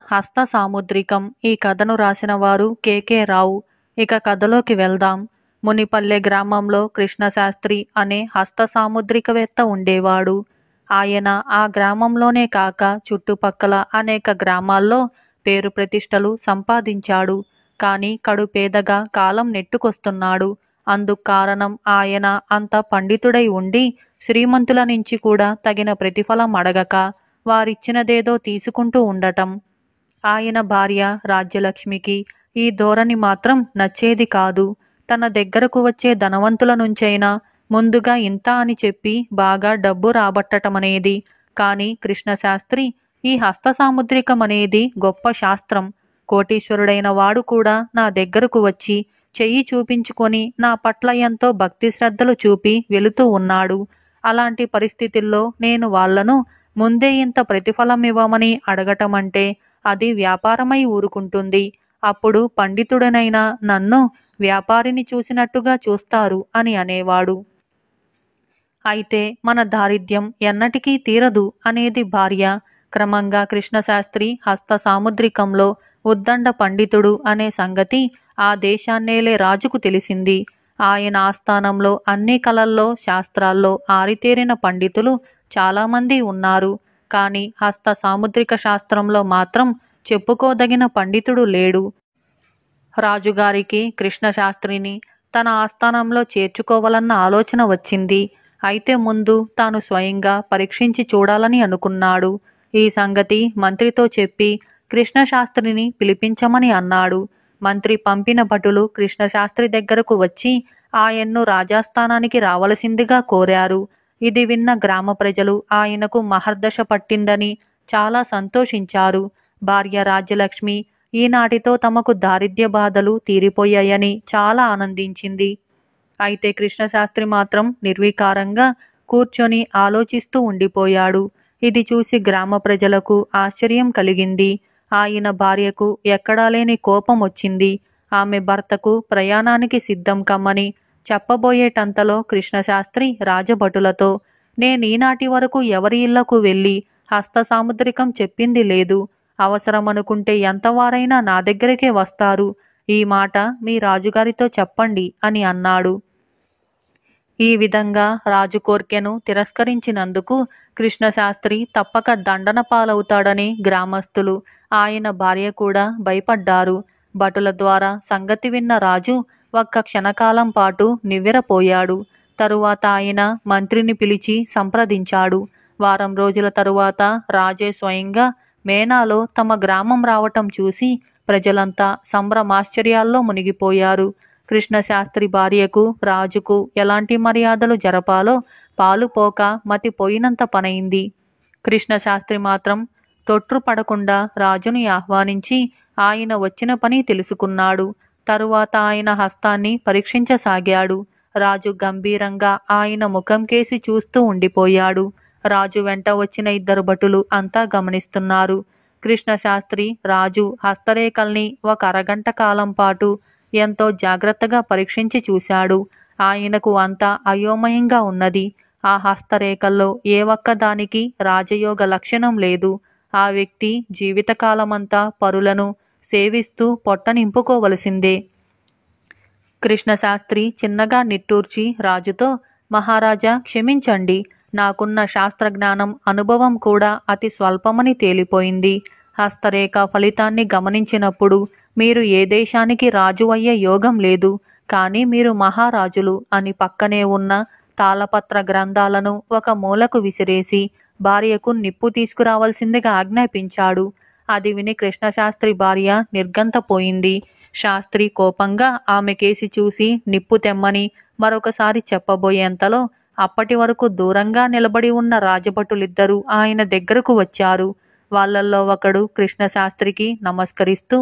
హస్త సాముద్రికం. ఈ కథను రాసిన వారు కె.కె. రావు. ఇక కథలోకి వెళ్దాం. మునిపల్లె గ్రామంలో కృష్ణశాస్త్రి అనే హస్త సాముద్రికవేత్త ఉండేవాడు. ఆయన ఆ గ్రామంలోనే కాక చుట్టుపక్కల అనేక గ్రామాల్లో పేరు ప్రతిష్టలు సంపాదించాడు. కానీ కడుపేదగా కాలం నెట్టుకొస్తున్నాడు. అందుకు కారణం ఆయన అంత పండితుడై ఉండి శ్రీమంతుల నుంచి కూడా తగిన ప్రతిఫలం అడగక వారిచ్చినదేదో తీసుకుంటూ ఉండటం. ఆయన భార్య రాజ్యలక్ష్మికి ఈ ధోరణి మాత్రం నచ్చేది కాదు. తన దగ్గరకు వచ్చే ధనవంతుల నుంచైనా ముందుగా ఇంత అని చెప్పి బాగా డబ్బు రాబట్టటమనేది. కానీ కృష్ణశాస్త్రి ఈ హస్త సాముద్రికం అనేది గొప్ప శాస్త్రం. కోటీశ్వరుడైన వాడు కూడా నా దగ్గరకు వచ్చి చెయ్యి చూపించుకొని నా పట్ల ఎంతో భక్తి శ్రద్ధలు చూపి వెళుతూ ఉన్నాడు. అలాంటి పరిస్థితుల్లో నేను వాళ్లను ముందే ఇంత ప్రతిఫలం ఇవ్వమని అడగటమంటే అది వ్యాపారమై ఊరుకుంటుంది. అప్పుడు పండితుడనైన నన్ను వ్యాపారిని చూసినట్టుగా చూస్తారు అని అనేవాడు. అయితే మన దారిద్ర్యం ఎన్నటికీ తీరదు అనేది భార్య. క్రమంగా కృష్ణశాస్త్రి హస్త సాముద్రికంలో ఉద్దండ పండితుడు అనే సంగతి ఆ దేశాన్నేలే రాజుకు తెలిసింది. ఆయన ఆస్థానంలో అన్ని కళల్లో శాస్త్రాల్లో ఆరితేరిన పండితులు చాలామంది ఉన్నారు. కానీ హస్త సాముద్రిక శాస్త్రంలో మాత్రం చెప్పుకోదగిన పండితుడు లేడు. రాజుగారికి కృష్ణశాస్త్రిని తన ఆస్థానంలో చేర్చుకోవాలన్న ఆలోచన వచ్చింది. అయితే ముందు తాను స్వయంగా పరీక్షించి చూడాలని అనుకున్నాడు. ఈ సంగతి మంత్రితో చెప్పి కృష్ణశాస్త్రిని పిలిపించమని అన్నాడు. మంత్రి పంపిన భటులు కృష్ణశాస్త్రి దగ్గరకు వచ్చి ఆయన్ను రాజాస్థానానికి రావలసిందిగా కోరారు. ఇది విన్న గ్రామ ప్రజలు ఆయనకు మహర్దశ పట్టిందని చాలా సంతోషించారు. భార్య రాజ్యలక్ష్మి ఈనాటితో తమకు దారిద్ర్య బాధలు తీరిపోయాయని చాలా ఆనందించింది. అయితే కృష్ణశాస్త్రి మాత్రం నిర్వికారంగా కూర్చొని ఆలోచిస్తూ ఉండిపోయాడు. ఇది చూసి గ్రామ ప్రజలకు ఆశ్చర్యం కలిగింది. ఆయన భార్యకు ఎక్కడా లేని కోపం వచ్చింది. ఆమె భర్తకు ప్రయాణానికి సిద్ధం కమ్మని చెప్పబోయేటంతలో కృష్ణశాస్త్రి రాజభటులతో, నేనీనాటి వరకు ఎవరి ఇళ్లకు వెళ్ళి హస్త సాముద్రికం చెప్పింది లేదు. అవసరమనుకుంటే ఎంతవారైనా నా దగ్గరికే వస్తారు. ఈ మాట మీ రాజుగారితో చెప్పండి అని అన్నాడు. ఈ విధంగా రాజు కోర్కెను తిరస్కరించినందుకు కృష్ణశాస్త్రి తప్పక దండన పాలవుతాడని గ్రామస్తులు, ఆయన భార్య కూడా భయపడ్డారు. భటుల ద్వారా సంగతి విన్న రాజు ఒక్క క్షణకాలం పాటు నివ్వెరపోయాడు. తరువాత ఆయన మంత్రిని పిలిచి సంప్రదించాడు. వారం రోజుల తరువాత రాజే స్వయంగా మేనాలో తమ గ్రామం రావటం చూసి ప్రజలంతా సంభ్రమాశ్చర్యాల్లో మునిగిపోయారు. కృష్ణశాస్త్రి భార్యకు రాజుకు ఎలాంటి మర్యాదలు జరపాలో పాలుపోక మతిపోయినంత పనైంది. కృష్ణశాస్త్రి మాత్రం తొట్రుపడకుండా రాజుని ఆహ్వానించి ఆయన వచ్చిన పని తెలుసుకున్నాడు. తరువాత ఆయన హస్తాన్ని పరీక్షించసాగాడు. రాజు గంభీరంగా ఆయన ముఖం కేసి చూస్తూ ఉండిపోయాడు. రాజు వెంట వచ్చిన ఇద్దరు భటులు అంతా గమనిస్తున్నారు. కృష్ణశాస్త్రి రాజు హస్తరేఖల్ని ఒక అరగంట కాలం పాటు ఎంతో జాగ్రత్తగా పరీక్షించి చూశాడు. ఆయనకు అంతా అయోమయంగా ఉన్నది. ఆ హస్తరేఖల్లో ఏ ఒక్కదానికి రాజయోగ లక్షణం లేదు. ఆ వ్యక్తి జీవితకాలమంతా పరులను సేవిస్తూ పొట్ట నింపుకోవలసిందే. కృష్ణశాస్త్రి చిన్నగా నిట్టూర్చి రాజుతో, మహారాజా క్షమించండి, నాకున్న శాస్త్రజ్ఞానం అనుభవం కూడా అతి స్వల్పమని తేలిపోయింది. హస్తరేఖ ఫలితాన్ని గమనించినప్పుడు మీరు ఏ దేశానికి రాజు అయ్యే యోగం లేదు, కానీ మీరు మహారాజులు అని పక్కనే ఉన్న తాళపత్ర గ్రంథాలను ఒక మూలకు విసిరేసి భార్యకు నిప్పు తీసుకురావాల్సిందిగా ఆజ్ఞాపించాడు. అది విని కృష్ణశాస్త్రి భార్య నిర్ఘంతపోయింది. శాస్త్రి కోపంగా ఆమె కేసి చూసి నిప్పు తెమ్మని మరొకసారి చెప్పబోయేంతలో అప్పటి వరకు దూరంగా నిలబడి ఉన్న రాజభటులిద్దరూ ఆయన దగ్గరకు వచ్చారు. వాళ్ళల్లో ఒకడు కృష్ణశాస్త్రికి నమస్కరిస్తూ,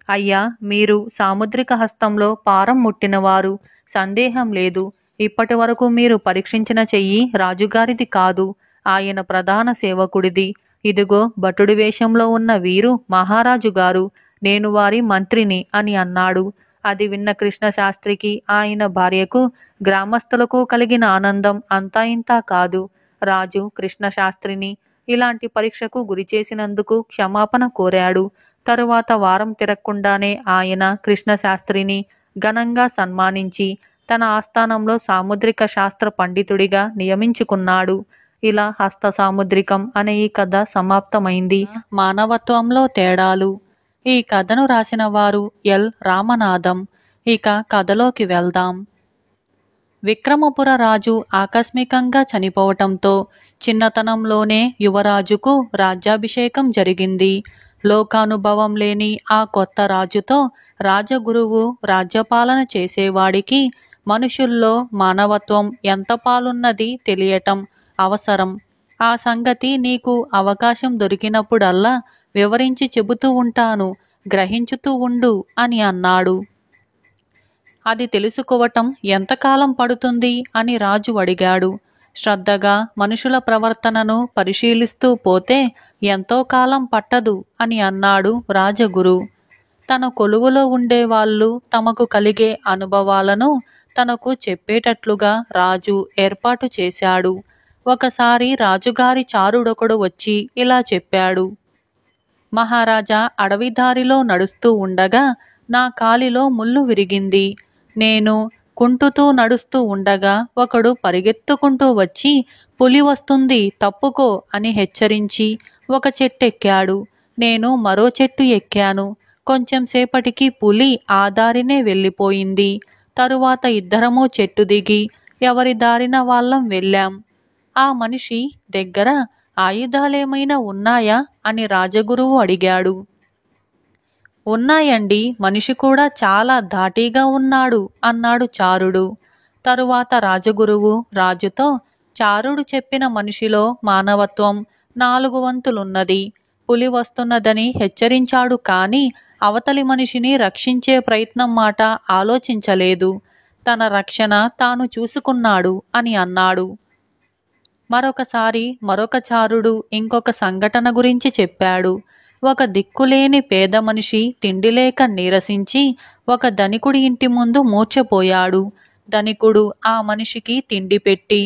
అయ్యా, మీరు సాముద్రిక హస్తంలో పారం ముట్టినవారు, సందేహం లేదు. ఇప్పటి వరకు మీరు పరీక్షించిన చెయ్యి రాజుగారిది కాదు, ఆయన ప్రధాన సేవకుడిది. ఇదిగో భటుడి వేషంలో ఉన్న వీరు మహారాజు గారు, నేను వారి మంత్రిని అని అన్నాడు. అది విన్న కృష్ణశాస్త్రికి ఆయన భార్యకు గ్రామస్తులకు కలిగిన ఆనందం అంతా ఇంతా కాదు. రాజు కృష్ణశాస్త్రిని ఇలాంటి పరీక్షకు గురిచేసినందుకు క్షమాపణ కోరాడు. తరువాత వారం తిరగకుండానే ఆయన కృష్ణశాస్త్రిని ఘనంగా సన్మానించి తన ఆస్థానంలో సాముద్రిక శాస్త్ర పండితుడిగా నియమించుకున్నాడు. ఇలా హస్త సాముద్రికం అనే ఈ కథ సమాప్తమైంది. మానవత్వంలో తేడాలు. ఈ కథను రాసిన వారు ఎల్ రామనాథం. ఇక కథలోకి వెళ్దాం. విక్రమపుర రాజు ఆకస్మికంగా చనిపోవటంతో చిన్నతనంలోనే యువరాజుకు రాజ్యాభిషేకం జరిగింది. లోకానుభవం లేని ఆ కొత్త రాజుతో రాజగురువు రాజ్యపాలన చేసేవాడికి మనుషుల్లో మానవత్వం ఎంత పాలున్నది తెలియటం అవసరం. ఆ సంగతి నీకు అవకాశం దొరికినప్పుడల్లా వివరించి చెబుతూ ఉంటాను, గ్రహించుతూ ఉండు అని అన్నాడు. అది తెలుసుకోవటం ఎంతకాలం పడుతుంది అని రాజు అడిగాడు. శ్రద్ధగా మనుషుల ప్రవర్తనను పరిశీలిస్తూ పోతే ఎంతో కాలం పట్టదు అని అన్నాడు రాజగురు. తన కొలువులో ఉండేవాళ్ళు తమకు కలిగే అనుభవాలను తనకు చెప్పేటట్లుగా రాజు ఏర్పాటు చేశాడు. ఒకసారి రాజుగారి చారుడొకడు వచ్చి ఇలా చెప్పాడు. మహారాజా, అడవిదారిలో నడుస్తూ ఉండగా నా కాలిలో ముళ్ళు విరిగింది. నేను కుంటుతూ నడుస్తూ ఉండగా ఒకడు పరిగెత్తుకుంటూ వచ్చి పులి వస్తుంది తప్పుకో అని హెచ్చరించి ఒక చెట్టెక్కాడు. నేను మరో చెట్టు ఎక్కాను. కొంచెం సేపటికి పులి ఆ దారినే వెళ్ళిపోయింది. తరువాత ఇద్దరము చెట్టు దిగి ఎవరి దారిన వాళ్ళం వెళ్ళాం. ఆ మనిషి దగ్గర ఆయుధాలేమైనా ఉన్నాయా అని రాజగురువు అడిగాడు. ఉన్నాయండి, మనిషి కూడా చాలా ధాటిగా ఉన్నాడు అన్నాడు చారుడు. తరువాత రాజగురువు రాజుతో, చారుడు చెప్పిన మనిషిలో మానవత్వం 4 వంతులున్నది. పులి వస్తున్నదని హెచ్చరించాడు కానీ అవతలి మనిషిని రక్షించే ప్రయత్నం మాట ఆలోచించలేదు. తన రక్షణ తాను చూసుకున్నాడు అని అన్నాడు. మరొకసారి మరొక చారుడు ఇంకొక సంఘటన గురించి చెప్పాడు. ఒక దిక్కులేని పేద మనిషి తిండిలేక నీరసించి ఒక ధనికుడి ఇంటి ముందు మూర్ఛపోయాడు. ధనికుడు ఆ మనిషికి తిండి పెట్టి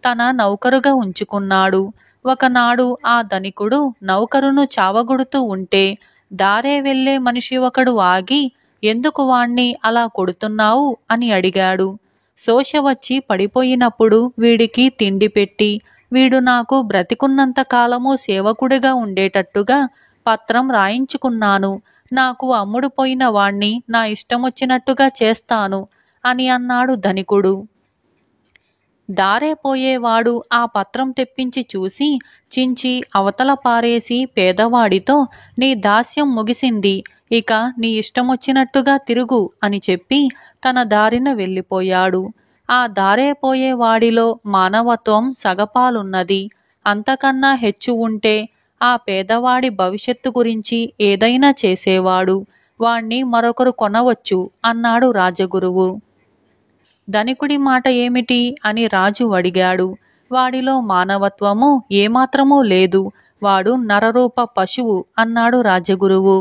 తన నౌకరుగా ఉంచుకున్నాడు. ఒకనాడు ఆ ధనికుడు నౌకరును చావగొడుతూ ఉంటే దారే వెళ్ళే మనిషి ఒకడు ఆగి, ఎందుకు వాణ్ణి అలా కొడుతున్నావు అని అడిగాడు. శోష వచ్చి పడిపోయినప్పుడు వీడికి తిండి పెట్టి వీడు నాకు బ్రతికున్నంత కాలము సేవకుడిగా ఉండేటట్టుగా పత్రం రాయించుకున్నాను. నాకు అమ్ముడు పోయిన వాణ్ణి నా ఇష్టమొచ్చినట్టుగా చేస్తాను అని అన్నాడు ధనికుడు. దారే పోయేవాడు ఆ పత్రం తెప్పించి చూసి చించి అవతల పారేసి పేదవాడితో, నీ దాస్యం ముగిసింది, ఇక నీ ఇష్టమొచ్చినట్టుగా తిరుగు అని చెప్పి తన దారిన వెళ్ళిపోయాడు. ఆ దారే పోయేవాడిలో మానవత్వం సగపాలున్నది. అంతకన్నా హెచ్చు ఉంటే ఆ పేదవాడి భవిష్యత్తు గురించి ఏదైనా చేసేవాడు. వాణ్ణి మరొకరు కొనవచ్చు అన్నాడు రాజగురువు. ధనికుడి మాట ఏమిటి అని రాజు అడిగాడు. వాడిలో మానవత్వము ఏమాత్రమూ లేదు, వాడు నరరూప పశువు అన్నాడు రాజగురువు.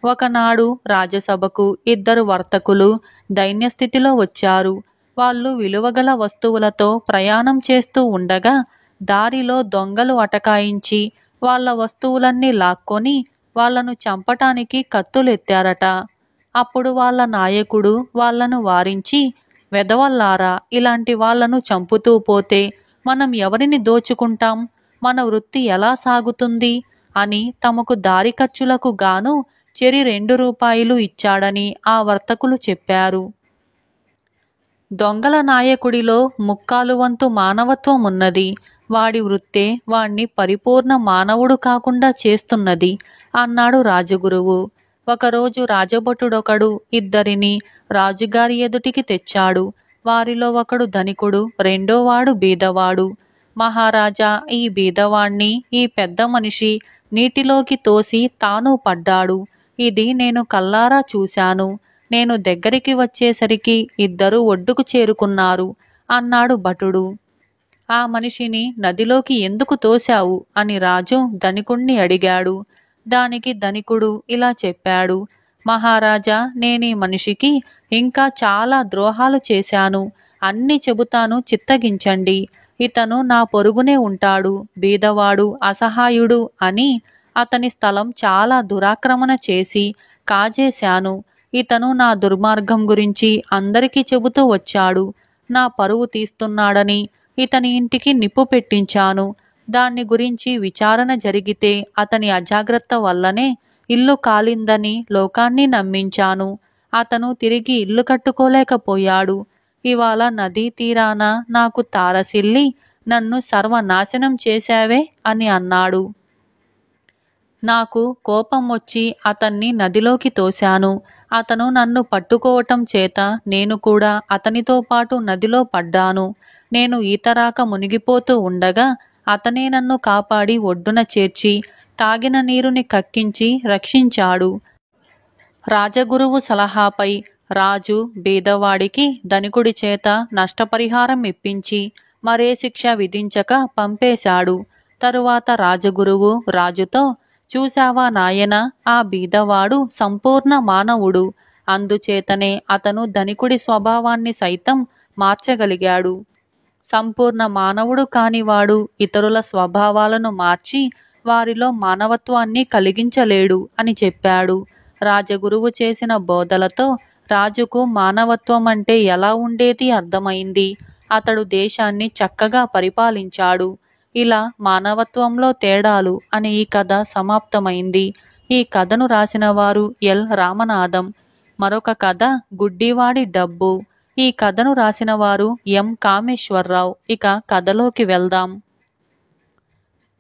ఒకనాడు రాజసభకు 2 వర్తకులు దైన్యస్థితిలో వచ్చారు. వాళ్ళు విలువగల వస్తువులతో ప్రయాణం చేస్తూ ఉండగా దారిలో దొంగలు అటకాయించి వాళ్ళ వస్తువులన్నీ లాక్కొని వాళ్లను చంపటానికి కత్తులెత్తారట. అప్పుడు వాళ్ళ నాయకుడు వాళ్లను వారించి, వెధవల్లారా, ఇలాంటి వాళ్లను చంపుతూ పోతే మనం ఎవరిని దోచుకుంటాం, మన వృత్తి ఎలా సాగుతుంది అని తమకు దారి ఖర్చులకు గాను చెరి 2 రూపాయలు ఇచ్చాడని ఆ వర్తకులు చెప్పారు. దొంగల నాయకుడిలో 3/4 వంతు మానవత్వం ఉన్నది. వాడి వృత్తే వాణ్ణి పరిపూర్ణ మానవుడు కాకుండా చేస్తున్నది అన్నాడు రాజగురువు. ఒకరోజు రాజభటుడొకడు 2 రాజుగారి ఎదుటికి తెచ్చాడు. వారిలో ఒకడు ధనికుడు, రెండోవాడు బీదవాడు. మహారాజా, ఈ బీదవాణ్ణి ఈ పెద్ద మనిషి నీటిలోకి తోసి తాను పడ్డాడు. ఇది నేను కల్లారా చూశాను. నేను దగ్గరికి వచ్చేసరికి 2 ఒడ్డుకు చేరుకున్నారు అన్నాడు భటుడు. ఆ మనిషిని నదిలోకి ఎందుకు తోశావు అని రాజు ధనికుణ్ణి అడిగాడు. దానికి ధనికుడు ఇలా చెప్పాడు. మహారాజా, నేనీ మనిషికి ఇంకా చాలా ద్రోహాలు చేశాను. అన్నీ చెబుతాను, చిత్తగించండి. ఇతను నా పొరుగునే ఉంటాడు, బీదవాడు, అసహాయుడు అని అతని స్థలం చాలా దురాక్రమణ చేసి కాజేశాను. ఇతను నా దుర్మార్గం గురించి అందరికీ చెబుతూ వచ్చాడు. నా పరువు తీస్తున్నాడని ఇతని ఇంటికి నిప్పు పెట్టించాను. దాన్ని గురించి విచారణ జరిగితే అతని అజాగ్రత్త వల్లనే ఇల్లు కాలిందని లోకాన్ని నమ్మించాను. అతను తిరిగి ఇల్లు కట్టుకోలేకపోయాడు. ఇవాళ నదీ తీరాన నాకు తారసిల్లి నన్ను సర్వనాశనం చేశావే అని అన్నాడు. నాకు కోపం వచ్చి అతన్ని నదిలోకి తోశాను. అతను నన్ను పట్టుకోవటం చేత నేను కూడా అతనితో పాటు నదిలో పడ్డాను. నేను ఈతరాక మునిగిపోతూ ఉండగా అతనే నన్ను కాపాడి ఒడ్డున చేర్చి తాగిన నీరుని కక్కించి రక్షించాడు. రాజగురువు సలహాపై రాజు బీదవాడికి ధనికుడి చేత నష్టపరిహారం ఇప్పించి మరే శిక్ష విధించక పంపేశాడు. తరువాత రాజగురువు రాజుతో, చూశావా నాయనా, ఆ బీదవాడు సంపూర్ణ మానవుడు. అందుచేతనే అతను ధనికుడి స్వభావాన్ని సైతం మార్చగలిగాడు. సంపూర్ణ మానవుడు కానివాడు ఇతరుల స్వభావాలను మార్చి వారిలో మానవత్వాన్ని కలిగించలేడు అని చెప్పాడు. రాజగురువు చేసిన బోధలతో రాజుకు మానవత్వం అంటే ఎలా ఉండేది అర్థమైంది. అతడు దేశాన్ని చక్కగా పరిపాలించాడు. ఇలా మానవత్వంలో తేడాలు అనే ఈ కథ సమాప్తమైంది. ఈ కథను రాసిన వారు ఎల్ రామనాథం. మరొక కథ గుడ్డివాడి డబ్బు. ఈ కథను రాసిన వారు ఎం కామేశ్వరరావు. ఇక కథలోకి వెళ్దాం.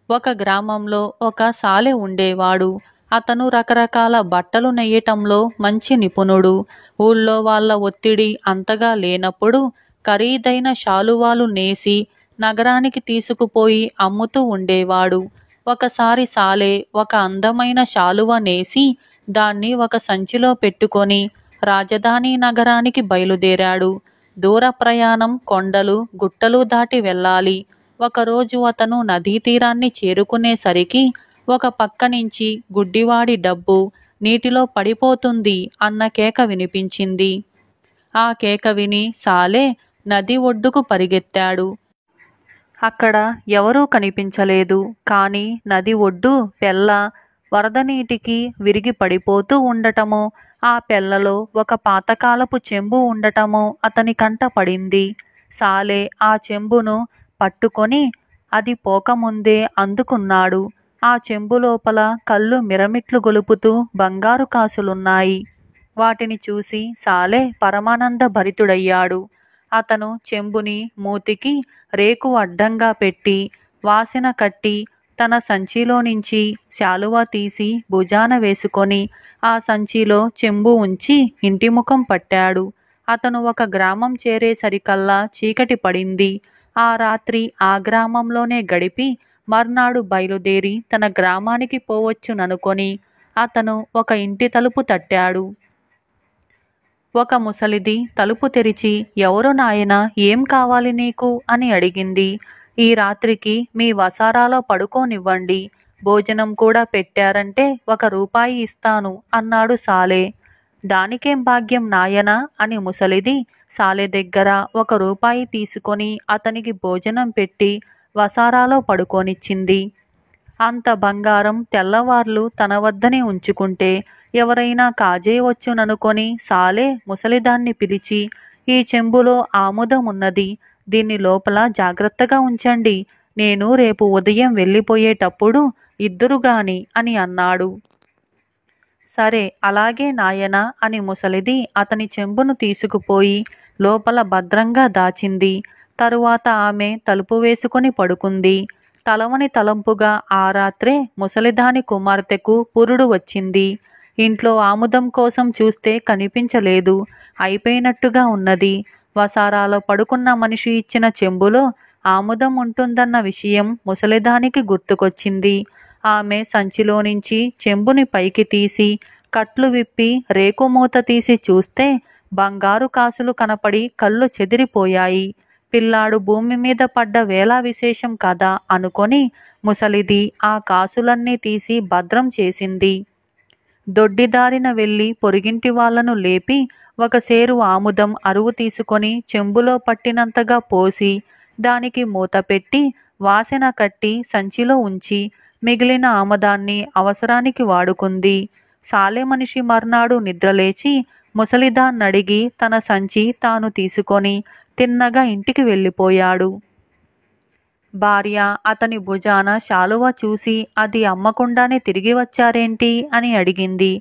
ఒక గ్రామంలో ఒక సాలె ఉండేవాడు. అతను రకరకాల బట్టలు నెయ్యటంలో మంచి నిపుణుడు. ఊళ్ళో వాళ్ళ ఒత్తిడి అంతగా లేనప్పుడు ఖరీదైన శాలువాలు నేసి నగరానికి తీసుకుపోయి అమ్ముతూ ఉండేవాడు. ఒకసారి సాలె ఒక అందమైన శాలువ నేసి దాన్ని ఒక సంచిలో పెట్టుకొని రాజధాని నగరానికి బయలుదేరాడు. దూర ప్రయాణం, కొండలు గుట్టలు దాటి వెళ్ళాలి. ఒకరోజు అతను నదీ తీరాన్ని చేరుకునేసరికి ఒక పక్క నుంచి గుడ్డివాడి డబ్బు నీటిలో పడిపోతుంది అన్న కేక వినిపించింది. ఆ కేక విని సాలె నది ఒడ్డుకు పరిగెత్తాడు. అక్కడ ఎవరూ కనిపించలేదు. కానీ నది ఒడ్డు పెళ్ళ వరద నీటికి విరిగి పడిపోతూ ఉండటము, ఆ పెళ్లలో ఒక పాతకాలపు చెంబు ఉండటము అతని కంట పడింది. సాలె ఆ చెంబును పట్టుకొని అది పోకముందే అందుకున్నాడు. ఆ చెంబు లోపల కళ్ళు మిరమిట్లు గొలుపుతూ బంగారు కాసులున్నాయి. వాటిని చూసి సాలె పరమానంద భరితుడయ్యాడు. అతను చెంబుని మూతికి రేకు అడ్డంగా పెట్టి వాసిన కట్టి తన సంచిలో నుంచి శాలువా తీసి భుజాన వేసుకొని ఆ సంచిలో చెంబు ఉంచి ఇంటి ముఖం పట్టాడు. అతను ఒక గ్రామం చేరేసరికల్లా చీకటి పడింది. ఆ రాత్రి ఆ గ్రామంలోనే గడిపి మర్నాడు బయలుదేరి తన గ్రామానికి పోవచ్చుననుకొని అతను ఒక ఇంటి తలుపు తట్టాడు. ఒక ముసలిది తలుపు తెరిచి, ఎవరు నాయనా, ఏం కావాలి నీకు అని అడిగింది. ఈ రాత్రికి మీ వసారాలో పడుకోనివ్వండి, భోజనం కూడా పెట్టారంటే 1 రూపాయి ఇస్తాను అన్నాడు సాలె. దానికేం భాగ్యం నాయనా అని ముసలిది సాలె దగ్గర 1 రూపాయి తీసుకొని అతనికి భోజనం పెట్టి వసారాలో పడుకోనిచ్చింది. అంత బంగారం తెల్లవార్లు తన వద్దనే ఉంచుకుంటే ఎవరైనా కాజేయవచ్చుననుకొని సాలె ముసలిదాన్ని పిలిచి, ఈ చెంబులో ఆముదం ఉన్నది, దీన్ని లోపల జాగ్రత్తగా ఉంచండి, నేను రేపు ఉదయం వెళ్ళిపోయేటప్పుడు ఇద్దురుగాని అని అన్నాడు. సరే అలాగే నాయనా అని ముసలిది అతని చెంబును తీసుకుపోయి లోపల భద్రంగా దాచింది. తరువాత ఆమె తలుపు వేసుకొని పడుకుంది. తలవని తలంపుగా ఆ రాత్రే ముసలిదాని కుమార్తెకు పురుడు వచ్చింది. ఇంట్లో ఆముదం కోసం చూస్తే కనిపించలేదు, అయిపోయినట్టుగా ఉన్నది. వసారాలో పడుకున్న మనిషి ఇచ్చిన చెంబులో ఆముదం ఉంటుందన్న విషయం ముసలిదానికి గుర్తుకొచ్చింది. ఆమె సంచిలో నుంచి చెంబుని పైకి తీసి కట్లు విప్పి రేకుమూత తీసి చూస్తే బంగారు కాసులు కనపడి కళ్ళు చెదిరిపోయాయి. పిల్లాడు భూమి మీద పడ్డ వేళ విశేషం కదా అనుకొని ముసలిది ఆ కాసులన్నీ తీసి భద్రం చేసింది. దొడ్డిదారిన వెళ్ళి పొరుగింటి వాళ్లను లేపి 1 సేరు ఆముదం అరువు తీసుకొని చెంబులో పట్టినంతగా పోసి దానికి మూత పెట్టి వాసన కట్టి సంచిలో ఉంచి మిగిలిన ఆమదాన్ని అవసరానికి వాడుకుంది. సాలె మనిషి మర్నాడు నిద్రలేచి ముసలిదాన్నడిగి తన సంచి తాను తీసుకొని తిన్నగా ఇంటికి వెళ్ళిపోయాడు. భార్య అతని భుజాన శాలువ చూసి అది అమ్మకుండానే తిరిగి వచ్చారేంటి అని అడిగింది.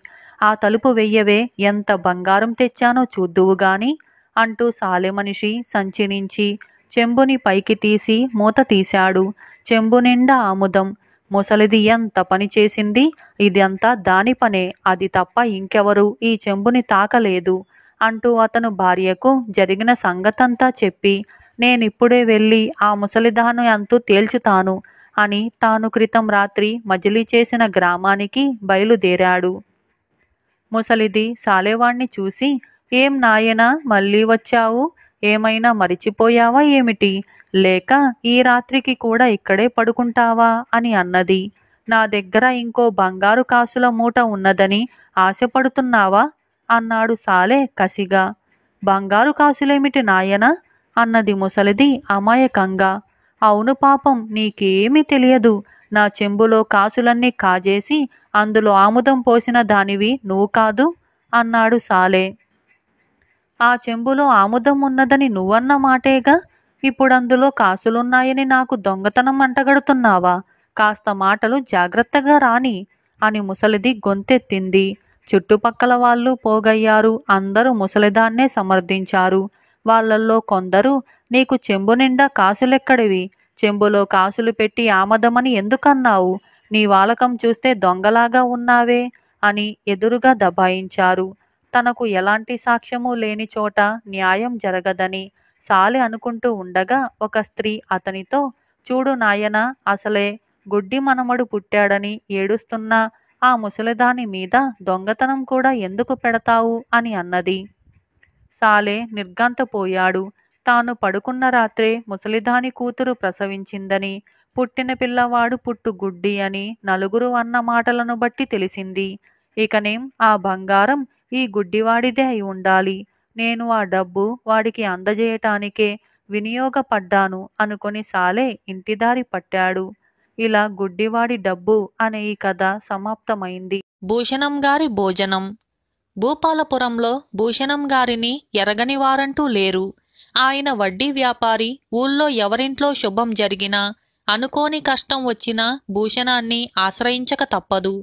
ఆ తలుపు వెయ్యవే, ఎంత బంగారం తెచ్చానో చూద్దువుగాని అంటూ సాలె మనిషి సంచి నుంచి చెంబుని పైకి తీసి మూత తీశాడు. చెంబు నిండా ఆముదం. ముసలిది ఎంత పని చేసింది, ఇదంతా దాని పనే, అది తప్ప ఇంకెవరు ఈ చెంబుని తాకలేదు అంటూ అతను భార్యకు జరిగిన సంగతంతా చెప్పి, నేనిప్పుడే వెళ్ళి ఆ ముసలిదాను అంతు తేల్చుతాను అని తాను క్రితం రాత్రి మజిలీ చేసిన గ్రామానికి బయలుదేరాడు. ముసలిది సాలెవాణ్ణి చూసి, ఏం నాయనా మళ్ళీ వచ్చావు, ఏమైనా మరిచిపోయావా ఏమిటి, లేక ఈ రాత్రికి కూడా ఇక్కడే పడుకుంటావా అని అన్నది. నా దగ్గర ఇంకో బంగారు కాసుల మూట ఉన్నదని ఆశపడుతున్నావా అన్నాడు సాలె కసిగా. బంగారు కాసులేమిటి నాయనా అన్నది ముసలిది అమాయకంగా. అవును పాపం, నీకేమీ తెలియదు, నా చెంబులో కాసులన్నీ కాజేసి అందులో ఆముదం పోసిన దానివి నువ్వు కాదు అన్నాడు సాలె. ఆ చెంబులో ఆముదం ఉన్నదని నువ్వన్న మాటేగా, ఇప్పుడందులో కాసులున్నాయని నాకు దొంగతనం అంటగడుతున్నావా, కాస్త మాటలు జాగ్రత్తగా రాని అని ముసలిది గొంతెత్తింది. చుట్టుపక్కల వాళ్ళు పోగయ్యారు. అందరూ ముసలిదాన్నే సమర్థించారు. వాళ్ళల్లో కొందరు, నీకు చెంబు నిండా కాసులెక్కడివి, చెంబులో కాసులు పెట్టి ఆమదమని ఎందుకన్నావు, నీ వాలకం చూస్తే దొంగలాగా ఉన్నావే అని ఎదురుగా దబాయించారు. తనకు ఎలాంటి సాక్ష్యమూ లేని చోట న్యాయం జరగదని సాలె అనుకుంటూ ఉండగా ఒక స్త్రీ అతనితో, చూడు నాయనా, అసలే గుడ్డి మనమడు పుట్టాడని ఏడుస్తున్నా ఆ ముసలిదాని మీద దొంగతనం కూడా ఎందుకు పెడతావు అని అన్నది. సాలె నిర్ఘాంతపోయాడు. తాను పడుకున్న రాత్రే ముసలిదాని కూతురు ప్రసవించిందని, పుట్టిన పిల్లవాడు పుట్టుగుడ్డి అని నలుగురు అన్న మాటలను బట్టి తెలిసింది. ఇకనేం ఆ బంగారం ఈ గుడ్డివాడిదే అయి ఉండాలి, నేను ఆ డబ్బు వాడికి అందజేయటానికే వినియోగపడ్డాను అనుకొని సాలె ఇంటిదారి పట్టాడు. ఇలా గుడ్డివాడి డబ్బు అనే ఈ కథ సమాప్తమైంది. భూషణం గారి భోజనం. భూపాలపురంలో భూషణం గారిని ఎరగని వారంటూ లేరు. ఆయన వడ్డీ వ్యాపారి. ఊళ్ళో ఎవరింట్లో శుభం జరిగినా, అనుకోని కష్టం వచ్చినా భూషణాన్ని ఆశ్రయించక తప్పదు.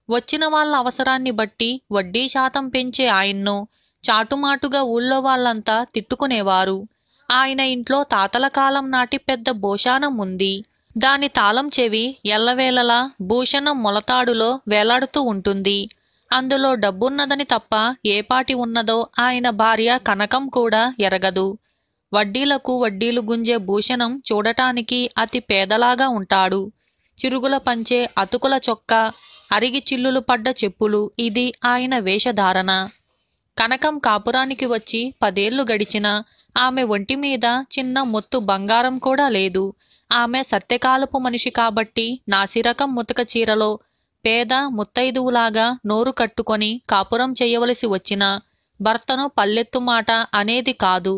వచ్చిన వాళ్ళ అవసరాన్ని బట్టి వడ్డీ శాతం పెంచే ఆయన్ను చాటుమాటుగా ఊళ్ళో వాళ్ళంతా తిట్టుకునేవారు. ఆయన ఇంట్లో తాతల కాలం నాటి పెద్ద భోషానం ఉంది. దాని తాళం చెవి ఎల్లవేళలా భూషణం మొలతాడులో వేలాడుతూ ఉంటుంది. అందులో డబ్బున్నదని తప్ప ఏపాటి ఉన్నదో ఆయన భార్య కనకం కూడా ఎరగదు. వడ్డీలకు వడ్డీలు గుంజే భూషణం చూడటానికి అతి పేదలాగా ఉంటాడు. చిరుగుల పంచే అతుకుల చొక్కా, అరిగి చిల్లులు పడ్డ చెప్పులు, ఇది ఆయన వేషధారణ. కనకం కాపురానికి వచ్చి 10 ఏళ్లు గడిచినా ఆమె ఒంటి మీద చిన్న మొత్తు బంగారం కూడా లేదు. ఆమె సత్యకాలపు మనిషి కాబట్టి నాసిరకం ముతక చీరలో పేద ముత్తైదువులాగా నోరు కట్టుకొని కాపురం చేయవలసి వచ్చినా భర్తను పల్లెత్తు మాట అనేది కాదు.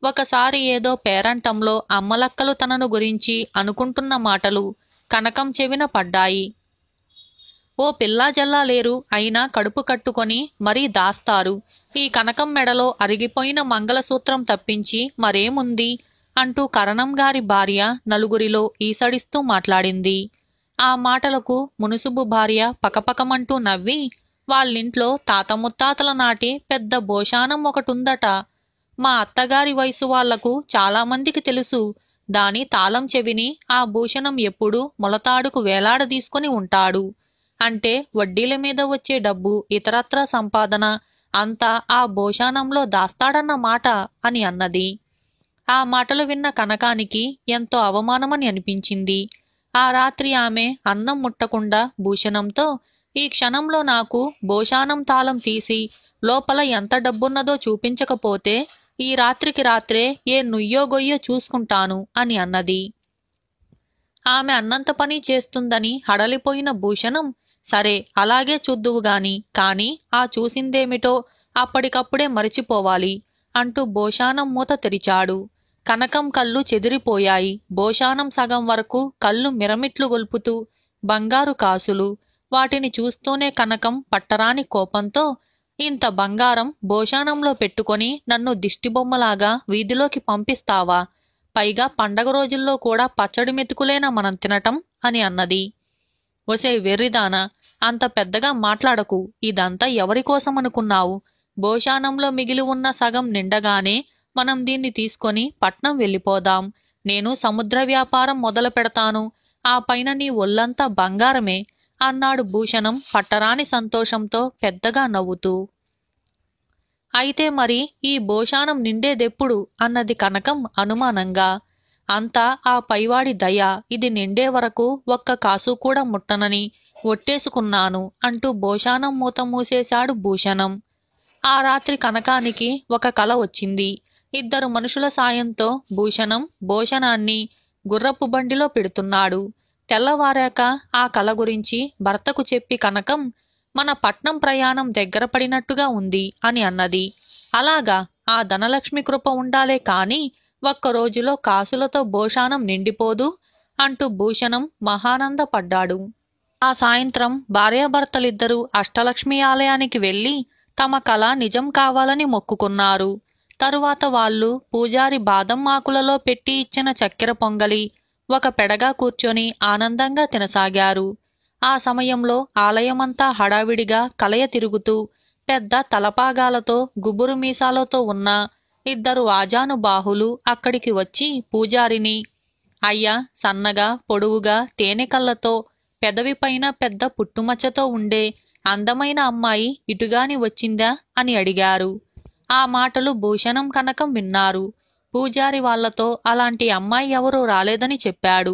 ఒకసారి ఏదో పేరంటంలో అమ్మలక్కలు తనను గురించి అనుకుంటున్న మాటలు కనకం చెవిన పడ్డాయి. ఓ పిల్లా జల్లా లేరు, అయినా కడుపు కట్టుకొని మరీ దాస్తారు. ఈ కనకం మెడలో అరిగిపోయిన మంగళసూత్రం తప్పించి మరేముంది అంటూ కరణం గారి భార్య నలుగురిలో ఈసడిస్తూ మాట్లాడింది. ఆ మాటలకు మునుసుబు భార్య పకపకమంటూ నవ్వి, వాళ్ళింట్లో తాత ముత్తాతల నాటి పెద్ద భోషానం ఒకటుందట. మా అత్తగారి వయసు వాళ్లకు చాలామందికి తెలుసు. దాని తాళం చెవిని ఆ భూషణం ఎప్పుడూ మొలతాడుకు వేలాడదీసుకుని ఉంటాడు. అంటే వడ్డీల మీద వచ్చే డబ్బు, ఇతరత్రా సంపాదన అంతా ఆ భోషానంలో దాస్తాడన్న మాట అని అన్నది. ఆ మాటలు విన్న కనకానికి ఎంతో అవమానమని అనిపించింది. ఆ రాత్రి ఆమె అన్నం ముట్టకుండా భూషణంతో, ఈ క్షణంలో నాకు భోషానం తాళం తీసి లోపల ఎంత డబ్బున్నదో చూపించకపోతే ఈ రాత్రికి రాత్రే ఏ నుయ్యో గొయ్యో చూసుకుంటాను అని అన్నది. ఆమె అన్నంత పని చేస్తుందని హడలిపోయిన భూషణం, సరే అలాగే చూద్దువుగాని, కాని ఆ చూసిందేమిటో అప్పటికప్పుడే మరిచిపోవాలి అంటూ భోషానం మూత తెరిచాడు. కనకం కళ్ళు చెదిరిపోయాయి. భోషానం సగం వరకు కళ్ళు మిరమిట్లు గొల్పుతూ బంగారు కాసులు. వాటిని చూస్తూనే కనకం పట్టరాని కోపంతో, ఇంత బంగారం భోషానంలో పెట్టుకొని నన్ను దిష్టిబొమ్మలాగా వీధిలోకి పంపిస్తావా? పైగా పండగ రోజుల్లో కూడా పచ్చడి మెతుకులేనా మనం తినటం అని అన్నది. ఒసే వెర్రిదానా, అంత పెద్దగా మాట్లాడకు. ఇదంతా ఎవరికోసం అనుకున్నావు? భోషానంలో మిగిలి ఉన్న సగం నిండగానే మనం దీన్ని తీసుకొని పట్నం వెళ్ళిపోదాం. నేను సముద్ర వ్యాపారం మొదలు పెడతాను. ఆ పైన నీ ఒళ్ళంతా బంగారమే అన్నాడు భూషణం పట్టరాని సంతోషంతో పెద్దగా నవ్వుతూ. అయితే మరి ఈ భోషానం నిండేదెప్పుడు అన్నది కనకం అనుమానంగా. అంతా ఆ పైవాడి దయ. ఇది నిండే వరకు ఒక్క కాసు కూడా ముట్టనని ఒట్టేసుకున్నాను అంటూ భోషానం మూత మూసేశాడు భూషణం. ఆ రాత్రి కనకానికి ఒక కల వచ్చింది. ఇద్దరు మనుషుల సాయంతో భూషణం భోషణాన్ని గుర్రపు బండిలో పెడుతున్నాడు. తెల్లవారాక ఆ కల గురించి భర్తకు చెప్పి కనకం, మన పట్నం ప్రయాణం దగ్గర పడినట్టుగా ఉంది అని అన్నది. అలాగా, ఆ ధనలక్ష్మి కృప ఉండాలే కాని ఒక్కరోజులో కాసులతో భోషానం నిండిపోదు అంటూ భూషణం మహానందపడ్డాడు. ఆ సాయంత్రం భార్యాభర్తలిద్దరూ అష్టలక్ష్మి ఆలయానికి వెళ్లి తమ కల నిజం కావాలని మొక్కుకున్నారు. తరువాత వాళ్ళు పూజారి బాదం ఆకులలో పెట్టి ఇచ్చిన చక్కెర పొంగలి ఒక పెడగా కూర్చొని ఆనందంగా తినసాగారు. ఆ సమయంలో ఆలయమంతా హడావిడిగా కలయ తిరుగుతూ పెద్ద తలపాగాలతో గుబురు మీసాలతో ఉన్న ఇద్దరు ఆజానుబాహులు అక్కడికి వచ్చి పూజారిని, అయ్యా, సన్నగా పొడవుగా తేనెకళ్ళతో పెదవిపైన పెద్ద పుట్టుమచ్చతో ఉండే అందమైన అమ్మాయి ఇటుగాని వచ్చిందా అని అడిగారు. ఆ మాటలు భూషణం కనకం విన్నారు. పూజారి వాళ్లతో అలాంటి అమ్మాయి ఎవరూ రాలేదని చెప్పాడు.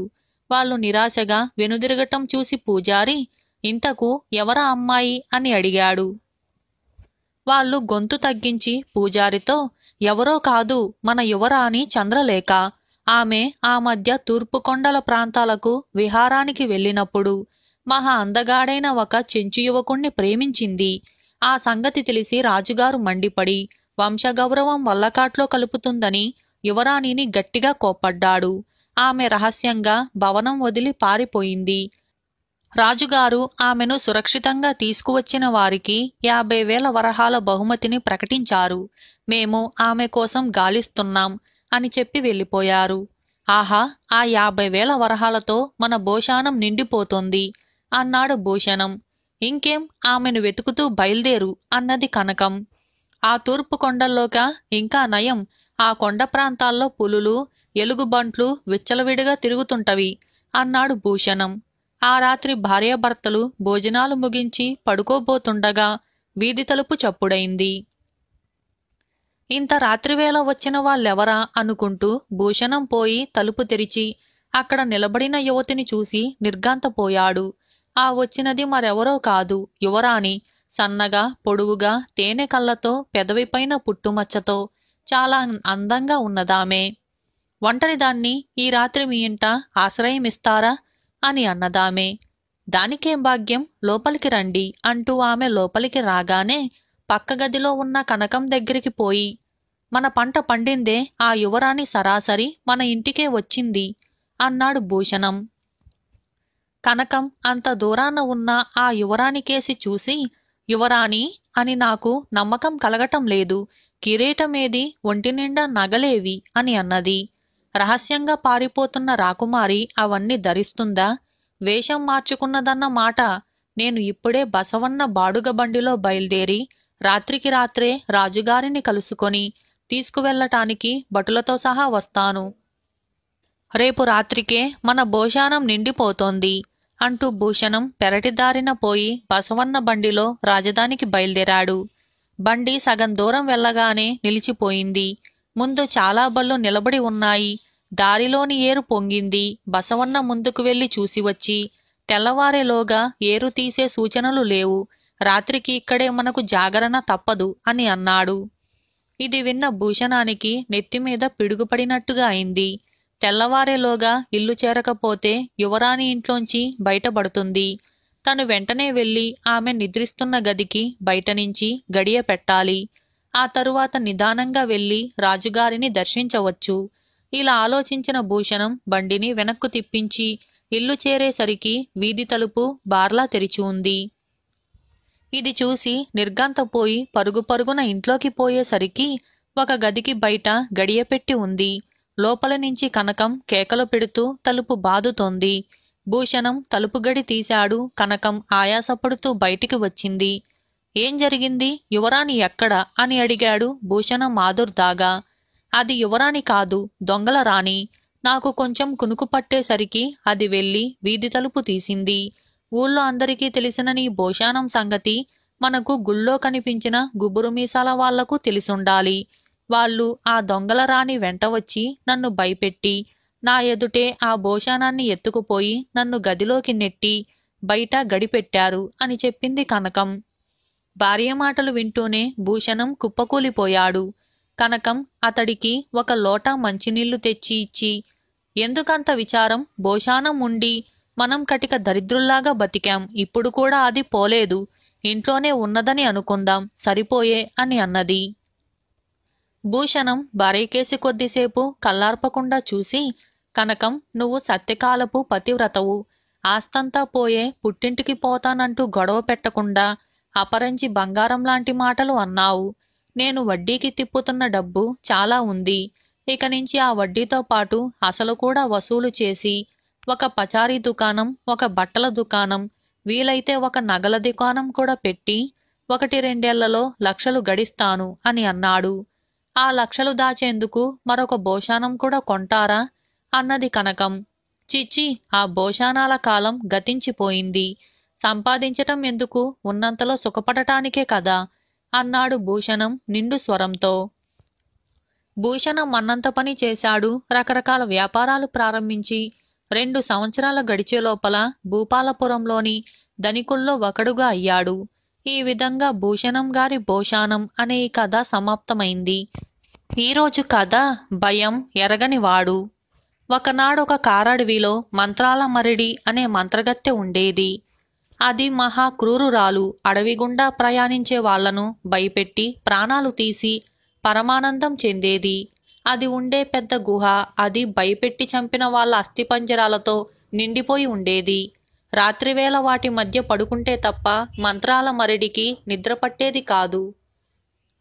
వాళ్ళు నిరాశగా వెనుదిరగటం చూసి పూజారి, ఇంతకు ఎవరా అమ్మాయి అని అడిగాడు. వాళ్ళు గొంతు తగ్గించి పూజారితో, ఎవరో కాదు, మన యువరాణి చంద్రలేఖ. ఆమె ఆ మధ్య తూర్పు కొండల ప్రాంతాలకు విహారానికి వెళ్ళినప్పుడు మహా అందగాడైన ఒక చెంచు యువకుణ్ణి ప్రేమించింది. ఆ సంగతి తెలిసి రాజుగారు మండిపడి వంశగౌరవం వల్లకాట్లో కలుపుతుందని యువరాణిని గట్టిగా కోప్పడ్డాడు. ఆమె రహస్యంగా భవనం వదిలి పారిపోయింది. రాజుగారు ఆమెను సురక్షితంగా తీసుకువచ్చిన వారికి 50,000 వరహాల బహుమతిని ప్రకటించారు. మేము ఆమె కోసం గాలిస్తున్నాం అని చెప్పి వెళ్ళిపోయారు. ఆహా, ఆ 50,000 వరహాలతో మన భోషానం నిండిపోతోంది అన్నాడు భూషణం. ఇంకేం, ఆమెను వెతుకుతూ బయలుదేరు అన్నది కనకం. ఆ తూర్పు కొండల్లోక ఇంకా నయం, ఆ కొండ ప్రాంతాల్లో పులులు ఎలుగుబంట్లు విచ్చలవిడిగా తిరుగుతుంటవి అన్నాడు భూషణం. ఆ రాత్రి భార్యాభర్తలు భోజనాలు ముగించి పడుకోబోతుండగా వీధి తలుపు చప్పుడైంది. ఇంత రాత్రివేళ వచ్చిన వాళ్ళెవరా అనుకుంటూ భూషణం పోయి తలుపు తెరిచి అక్కడ నిలబడిన యువతిని చూసి నిర్ఘాంతపోయాడు. ఆ వచ్చినది మరెవరో కాదు, యువరాణి. సన్నగా పొడవుగా తేనె కళ్ళతో పెదవిపైన పుట్టుమచ్చతో చాలా అందంగా ఉన్నదామే. ఒంటరిదాన్ని ఈ రాత్రి మీ ఇంట ఆశ్రయమిస్తారా అని అన్నదామే. దానికేం భాగ్యం, లోపలికి రండి అంటూ ఆమె లోపలికి రాగానే పక్క గదిలో ఉన్న కనకం దగ్గరికి పోయి, మన పంట పండిందే, ఆ యువరాణి సరాసరి మన ఇంటికే వచ్చింది అన్నాడు భూషణం. కనకం అంత దూరాన ఉన్న ఆ యువరాణికేసి చూసి, యువరాణి అని నాకు నమ్మకం కలగటం లేదు. కిరీటమేది, ఒంటినిండా నగలేవి అని అన్నది. రహస్యంగా పారిపోతున్న రాకుమారి అవన్నీ ధరిస్తుందా? వేషం మార్చుకున్నదన్న మాట. నేను ఇప్పుడే బసవన్న బాడుగ బండిలో బయలుదేరి రాత్రికి రాత్రే రాజుగారిని కలుసుకొని తీసుకువెళ్లటానికి భటులతో సహా వస్తాను. రేపు రాత్రికే మన భోషానం నిండిపోతోంది అంటూ భూషణం పెరటిదారిన పోయి బసవన్న బండిలో రాజధానికి బయలుదేరాడు. బండి సగం దూరం వెళ్ళగానే నిలిచిపోయింది. ముందు చాలా బళ్ళు నిలబడి ఉన్నాయి. దారిలోని ఏరు పొంగింది. బసవన్న ముందుకు వెళ్లి చూసివచ్చి, తెల్లవారేలోగా ఏరు తీసే సూచనలు లేవు. రాత్రికి ఇక్కడే మనకు జాగరణ తప్పదు అని అన్నాడు. ఇది విన్న భూషణానికి నెత్తిమీద పిడుగుపడినట్టుగా అయింది. తెల్లవారేలోగా ఇల్లు చేరకపోతే యువరాణి ఇంట్లోంచి బయటపడుతుంది. తను వెంటనే వెళ్లి ఆమె నిద్రిస్తున్న గదికి బయటనుంచి గడియ పెట్టాలి. ఆ తరువాత నిదానంగా వెళ్లి రాజుగారిని దర్శించవచ్చు. ఇలా ఆలోచించిన భూషణం బండిని వెనక్కు తిప్పించి ఇల్లు చేరేసరికి వీధి తలుపు బార్లా తెరిచి ఉంది. ఇది చూసి నిర్ఘాంతపోయి పరుగు పరుగున ఇంట్లోకి పోయేసరికి ఒక గదికి బయట గడియపెట్టి ఉంది. లోపల నుంచి కనకం కేకలు పెడుతూ తలుపు బాదుతోంది. భూషణం తలుపు గడి తీశాడు. కనకం ఆయాసపడుతూ బయటికి వచ్చింది. ఏం జరిగింది? యువరాణి ఎక్కడ అని అడిగాడు భూషణం ఆదుర్దాగా. అది యువరాణి కాదు, దొంగల రాణి. నాకు కొంచెం కునుకు పట్టేసరికి అది వెళ్ళి వీధి తలుపు తీసింది. ఊళ్ళో అందరికీ తెలిసిన నీ భూషణం సంగతి మనకు గుళ్ళో కనిపించిన గుబురు మీసాల వాళ్లకు తెలిసుండాలి. వాళ్ళు ఆ దొంగల రాణి వెంట వచ్చి నన్ను భయపెట్టి నా ఎదుటే ఆ భూషణాన్ని ఎత్తుకుపోయి నన్ను గదిలోకి నెట్టి బయట గడిపెట్టారు అని చెప్పింది కనకం. భార్య మాటలు వింటూనే భూషణం కుప్పకూలిపోయాడు. కనకం అతడికి ఒక లోటా మంచినీళ్లు తెచ్చి ఇచ్చి, ఎందుకంత విచారం? భూషణం ఉండి మనం కటిక దరిద్రుల్లాగా బతికాం. ఇప్పుడు కూడా అది పోలేదు. ఇంట్లోనే ఉన్నదని అనుకుందాం, సరిపోయే అని అన్నది. భూషణం భార్యకేసి కొద్దిసేపు కల్లార్పకుండా చూసి, కనకం, నువ్వు సత్యకాలపు పతివ్రతవు. ఆస్తంతా పోయే పుట్టింటికి పోతానంటూ గొడవ పెట్టకుండా అపరంచి బంగారం లాంటి మాటలు అన్నావు. నేను వడ్డీకి తిప్పుతున్న డబ్బు చాలా ఉంది. ఇక నుంచి ఆ వడ్డీతో పాటు అసలు కూడా వసూలు చేసి ఒక పచారీ దుకాణం, ఒక బట్టల దుకాణం, వీలైతే ఒక నగల దుకాణం కూడా పెట్టి 1-2 లక్షలు గడిస్తాను అని అన్నాడు. ఆ లక్షలు దాచేందుకు మరొక భూషణం కూడా కొంటారా అన్నది కనకం. చిచ్చి, ఆ భూషణాల కాలం గతించిపోయింది. సంపాదించటం ఎందుకు? ఉన్నంతలో సుఖపడటానికే కదా అన్నాడు భూషణం నిండు స్వరంతో. భూషణం అన్నంత పని చేశాడు. రకరకాల వ్యాపారాలు ప్రారంభించి 2 సంవత్సరాల గడిచే లోపల భూపాలపురంలోని ధనికుల్లో ఒకడుగా అయ్యాడు. ఈ విధంగా భూషణం గారి భూషణం అనే ఈ కథ సమాప్తమైంది. ఈరోజు కథ భయం ఎరగనివాడు. ఒకనాడొక కారడవిలో మంత్రాల మరిడి అనే మంత్రగత్తె ఉండేది. అది మహా క్రూరురాలు. అడవి గుండా ప్రయాణించే వాళ్లను భయపెట్టి ప్రాణాలు తీసి పరమానందం చెందేది. అది ఉండే పెద్ద గుహ, అది భయపెట్టి చంపిన వాళ్ళ అస్థిపంజరాలతో నిండిపోయి ఉండేది. రాత్రివేళ వాటి మధ్య పడుకుంటే తప్ప మంత్రాల మరిడికి నిద్ర పట్టేది కాదు.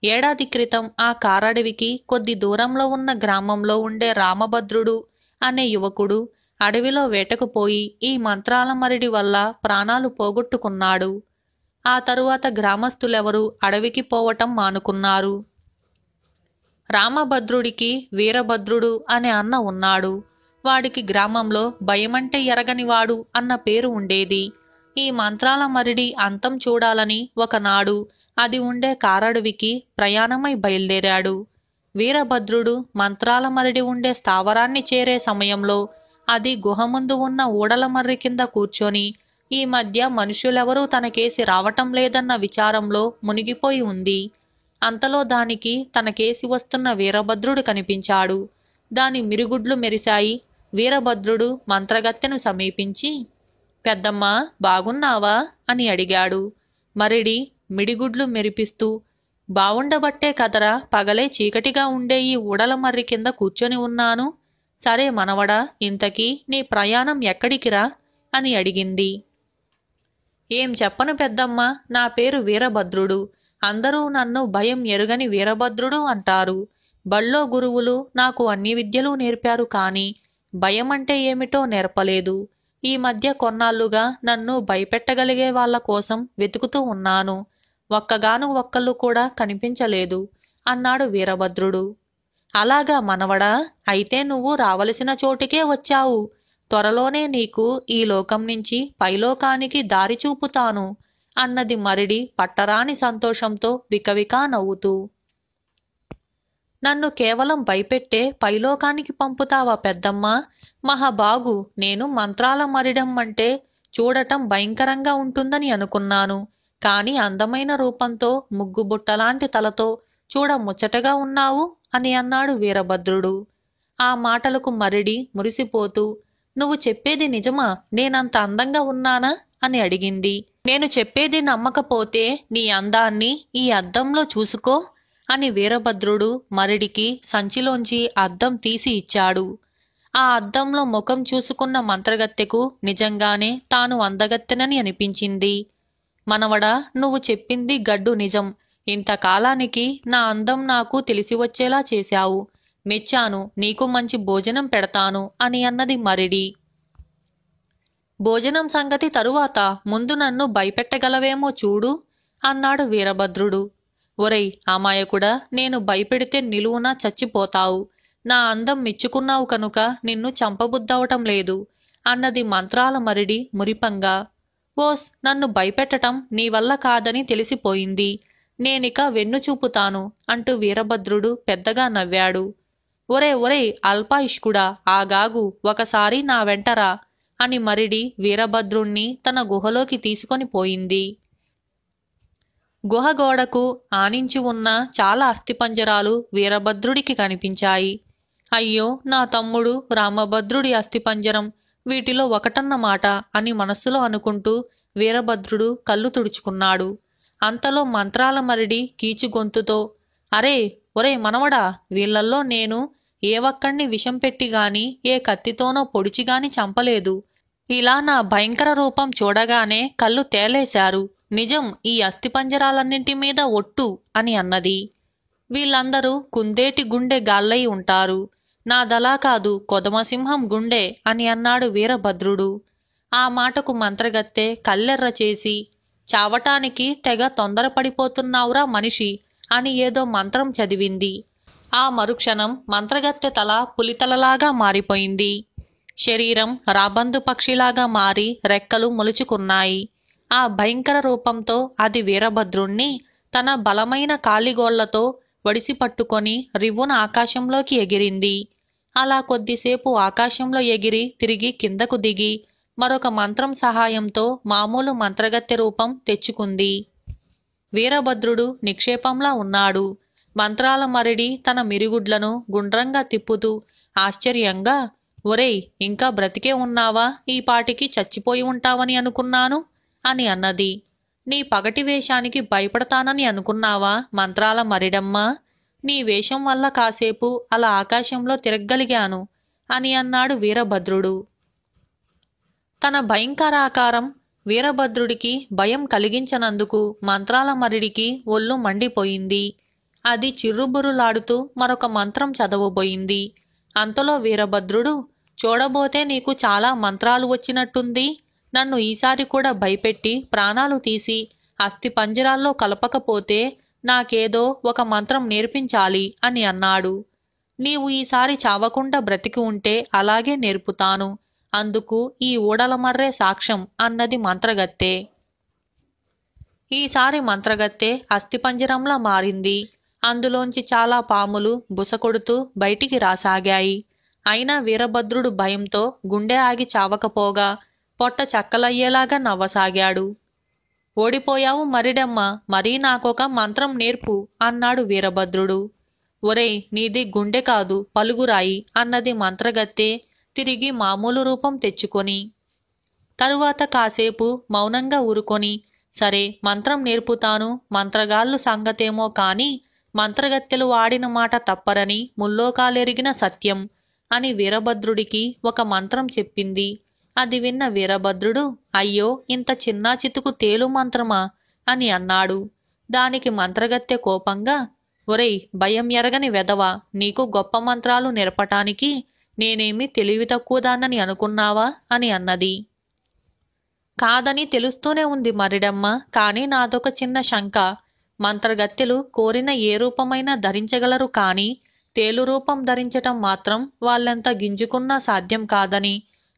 ఏడాది క్రితం ఆ కారడవికి కొద్ది దూరంలో ఉన్న గ్రామంలో ఉండే రామభద్రుడు అనే యువకుడు అడవిలో వేటకు పోయి ఈ మంత్రాల మరిడి వల్ల ప్రాణాలు పోగొట్టుకున్నాడు. ఆ తరువాత గ్రామస్తులెవరూ అడవికి పోవటం మానుకున్నారు. రామభద్రుడికి వీరభద్రుడు అనే అన్న ఉన్నాడు. వాడికి గ్రామంలో భయమంటే ఎరగనివాడు అన్న పేరు ఉండేది. ఈ మంత్రాల మరిడి అంతం చూడాలని ఒకనాడు అది ఉండే కారడవికి ప్రయాణమై బయలుదేరాడు. వీరభద్రుడు మంత్రాల మరిడి ఉండే స్థావరాన్ని చేరే సమయంలో అది గుహ ముందు ఉన్న ఊడల మర్రి కింద కూర్చొని ఈ మధ్య మనుషులెవరూ తనకేసి రావటం లేదన్న విచారంలో మునిగిపోయి ఉంది. అంతలో దానికి తనకేసి వస్తున్న వీరభద్రుడు కనిపించాడు. దాని మిరుగుడ్లు మెరిశాయి. వీరభద్రుడు మంత్రగత్తెను సమీపించి, పెద్దమ్మా, బాగున్నావా అని అడిగాడు. మరిడి మిడిగుడ్లు మెరిపిస్తూ, బావుండబట్టే కదరా పగలే చీకటిగా ఉండే ఈ ఊడల మర్రి కింద కూర్చొని ఉన్నాను. సరే మనవడా, ఇంతకీ నీ ప్రయాణం ఎక్కడికిరా అని అడిగింది. ఏం చెప్పను పెద్దమ్మ, నా పేరు వీరభద్రుడు. అందరూ నన్ను భయం ఎరుగని వీరభద్రుడు అంటారు. బళ్ళో గురువులు నాకు అన్ని విద్యలు నేర్పారు, కానీ భయం అంటే ఏమిటో నేర్పలేదు. ఈ మధ్య కొన్నాళ్లుగా నన్ను భయపెట్టగలిగే వాళ్ళ కోసం వెతుకుతూ ఉన్నాను. ఒక్కగాను ఒక్కళ్ళు కూడా కనిపించలేదు అన్నాడు వీరభద్రుడు. అలాగా మనవడా, అయితే నువ్వు రావలసిన చోటికే వచ్చావు. త్వరలోనే నీకు ఈ లోకం నుంచి పైలోకానికి దారి చూపుతాను అన్నది మరిడి పట్టరాని సంతోషంతో వికవికా నవ్వుతూ. నన్ను కేవలం భయపెట్టే పైలోకానికి పంపుతావా పెద్దమ్మా? మహాబాగు, నేను మంత్రాల మరిడం అంటే చూడటం భయంకరంగా ఉంటుందని అనుకున్నాను. కాని అందమైన రూపంతో ముగ్గుబుట్టలాంటి తలతో చూడ ముచ్చటగా ఉన్నావు అని అన్నాడు వీరభద్రుడు. ఆ మాటలకు మరిడి మురిసిపోతూ, నువ్వు చెప్పేది నిజమా? నేనంత అందంగా ఉన్నానా అని అడిగింది. నేను చెప్పేది నమ్మకపోతే నీ అందాన్ని ఈ అద్దంలో చూసుకో అని వీరభద్రుడు మరిడికి సంచిలోంచి అద్దం తీసి ఇచ్చాడు. ఆ అద్దంలో ముఖం చూసుకున్న మంత్రగత్తెకు నిజంగానే తాను అందగత్తెనని అనిపించింది. మనవడా, నువ్వు చెప్పింది గడ్డు నిజం. ఇంతకాలానికి నా అందం నాకు తెలిసి వచ్చేలా చేశావు. మెచ్చాను. నీకు మంచి భోజనం పెడతాను అని అన్నది మరిడి. భోజనం సంగతి తరువాత, ముందు నన్ను భయపెట్టగలవేమో చూడు అన్నాడు వీరభద్రుడు. ఒరేయ్ అమాయకుడా, నేను భయపెడితే నిలువునా చచ్చిపోతావు. నా అందం మెచ్చుకున్నావు కనుక నిన్ను చంపబుద్దవటం లేదు అన్నది మంత్రాల మరిడి మురిపంగా. ఓస్, నన్ను భయపెట్టటం నీ వల్ల కాదని తెలిసిపోయింది. నేనిక వెన్ను చూపుతాను అంటూ వీరభద్రుడు పెద్దగా నవ్వాడు. ఒరే ఒరే అల్పాయుష్కుడా, ఆగాగు, ఒకసారి నా వెంటరా అని మరిడి వీరభద్రుణ్ణి తన గుహలోకి తీసుకొని పోయింది. గుహ గోడకు ఆనించి ఉన్న చాలా అస్థిపంజరాలు వీరభద్రుడికి కనిపించాయి. అయ్యో, నా తమ్ముడు రామభద్రుడి అస్థిపంజరం, వీటిలో ఒకటన్నమాట అని మనస్సులో అనుకుంటూ వీరభద్రుడు కళ్ళు తుడుచుకున్నాడు. అంతలో మంత్రాల మరిడి కీచు గొంతుతో, అరే ఒరే మనవడా, వీళ్లల్లో నేను ఏ ఒక్కణ్ణి విషం పెట్టిగాని ఏ కత్తితోనో పొడిచిగాని చంపలేదు. ఇలా నా భయంకర రూపం చూడగానే కళ్ళు తేలేశారు. నిజం, ఈ అస్థిపంజరాలన్నింటి మీద ఒట్టు అని అన్నది. వీళ్ళందరూ కుందేటి గుండె గాళ్ళయి ఉంటారు. నాదలా కాదు, కొదమసింహం గుండె అని అన్నాడు వీరభద్రుడు. ఆ మాటకు మంత్రగత్తె కళ్ళెర్ర చేసి, చావటానికి తెగ తొందరపడిపోతున్నావురా మనిషి అని ఏదో మంత్రం చదివింది. ఆ మరుక్షణం మంత్రగత్తె తల పులితలలాగా మారిపోయింది. శరీరం రాబందు పక్షిలాగా మారి రెక్కలు మొలుచుకున్నాయి. ఆ భయంకర రూపంతో అది వీరభద్రుణ్ణి తన బలమైన కాలిగోళ్లతో వడిసి పట్టుకొని రివ్వున ఆకాశంలోకి ఎగిరింది. అలా కొద్దిసేపు ఆకాశంలో ఎగిరి తిరిగి కిందకు దిగి మరొక మంత్రం సహాయంతో మామూలు మంత్రగత్తె రూపం తెచ్చుకుంది. వీరభద్రుడు నిక్షేపంలా ఉన్నాడు. మంత్రాల మరిడి తన మిరుగుడ్లను గుండ్రంగా తిప్పుతూ ఆశ్చర్యంగా, ఒరేయ్, ఇంకా బ్రతికే ఉన్నావా? ఈ పాటికి చచ్చిపోయి ఉంటావని అనుకున్నాను అని అన్నది. నీ పగటి వేషానికి భయపడతానని అనుకున్నావా మంత్రాల మరిడమ్మా? నీ వేషం వల్ల కాసేపు అలా ఆకాశంలో తిరగగలిగాను అని అన్నాడు వీరభద్రుడు. తన భయంకరాకారం వీరభద్రుడికి భయం కలిగించనందుకు మంత్రాల మరిడికి ఒళ్ళు మండిపోయింది. అది చిర్రుబుర్రులాడుతూ మరొక మంత్రం చదవబోయింది. అంతలో వీరభద్రుడు, చూడబోతే నీకు చాలా మంత్రాలు వచ్చినట్టుంది. నన్ను ఈసారి కూడా భయపెట్టి ప్రాణాలు తీసి అస్థిపంజరాల్లో కలపకపోతే నాకేదో ఒక మంత్రం నేర్పించాలి అని అన్నాడు. నీవు ఈసారి చావకుండా బ్రతికి ఉంటే అలాగే నేర్పుతాను. అందుకు ఈ ఊడలమర్రే సాక్ష్యం అన్నది మంత్రగత్తె. ఈసారి మంత్రగత్తె అస్థిపంజరంలా మారింది. అందులోంచి చాలా పాములు బుసకొడుతూ బయటికి రాసాగాయి. అయినా వీరభద్రుడు భయంతో గుండె ఆగి చావకపోగా పొట్ట చక్కలయ్యేలాగా నవ్వసాగాడు. ఓడిపోయావు మరిడమ్మ, మరీ నాకొక మంత్రం నేర్పు అన్నాడు వీరభద్రుడు. ఒరేయ్, నీది గుండె కాదు పలుగురాయి అన్నది మంత్రగత్తె తిరిగి మామూలు రూపం తెచ్చుకొని. తరువాత కాసేపు మౌనంగా ఊరుకొని, సరే మంత్రం నేర్పుతాను, మంత్రగాళ్ళు సంగతేమో కాని మంత్రగత్తెలు వాడిన మాట తప్పరని ముల్లోకాలెరిగిన సత్యం అని వీరభద్రుడికి ఒక మంత్రం చెప్పింది. అది విన్న వీరభద్రుడు, అయ్యో, ఇంత చిన్నా చితుకు తేలు మంత్రమా అని అన్నాడు. దానికి మంత్రగత్తె కోపంగా, ఒరేయ్ భయం ఎరగని వెధవా, నీకు గొప్ప మంత్రాలు నేర్పటానికి నేనేమి తెలివి తక్కువదాన్నని అనుకున్నావా అని అన్నది. కాదని తెలుస్తూనే ఉంది మరిడమ్మ, కాని నాదొక చిన్న శంక. మంత్రగత్తెలు కోరిన ఏ రూపమైనా ధరించగలరు, కాని తేలు రూపం ధరించటం మాత్రం వాళ్ళెంత గింజుకున్నా సాధ్యం కాదని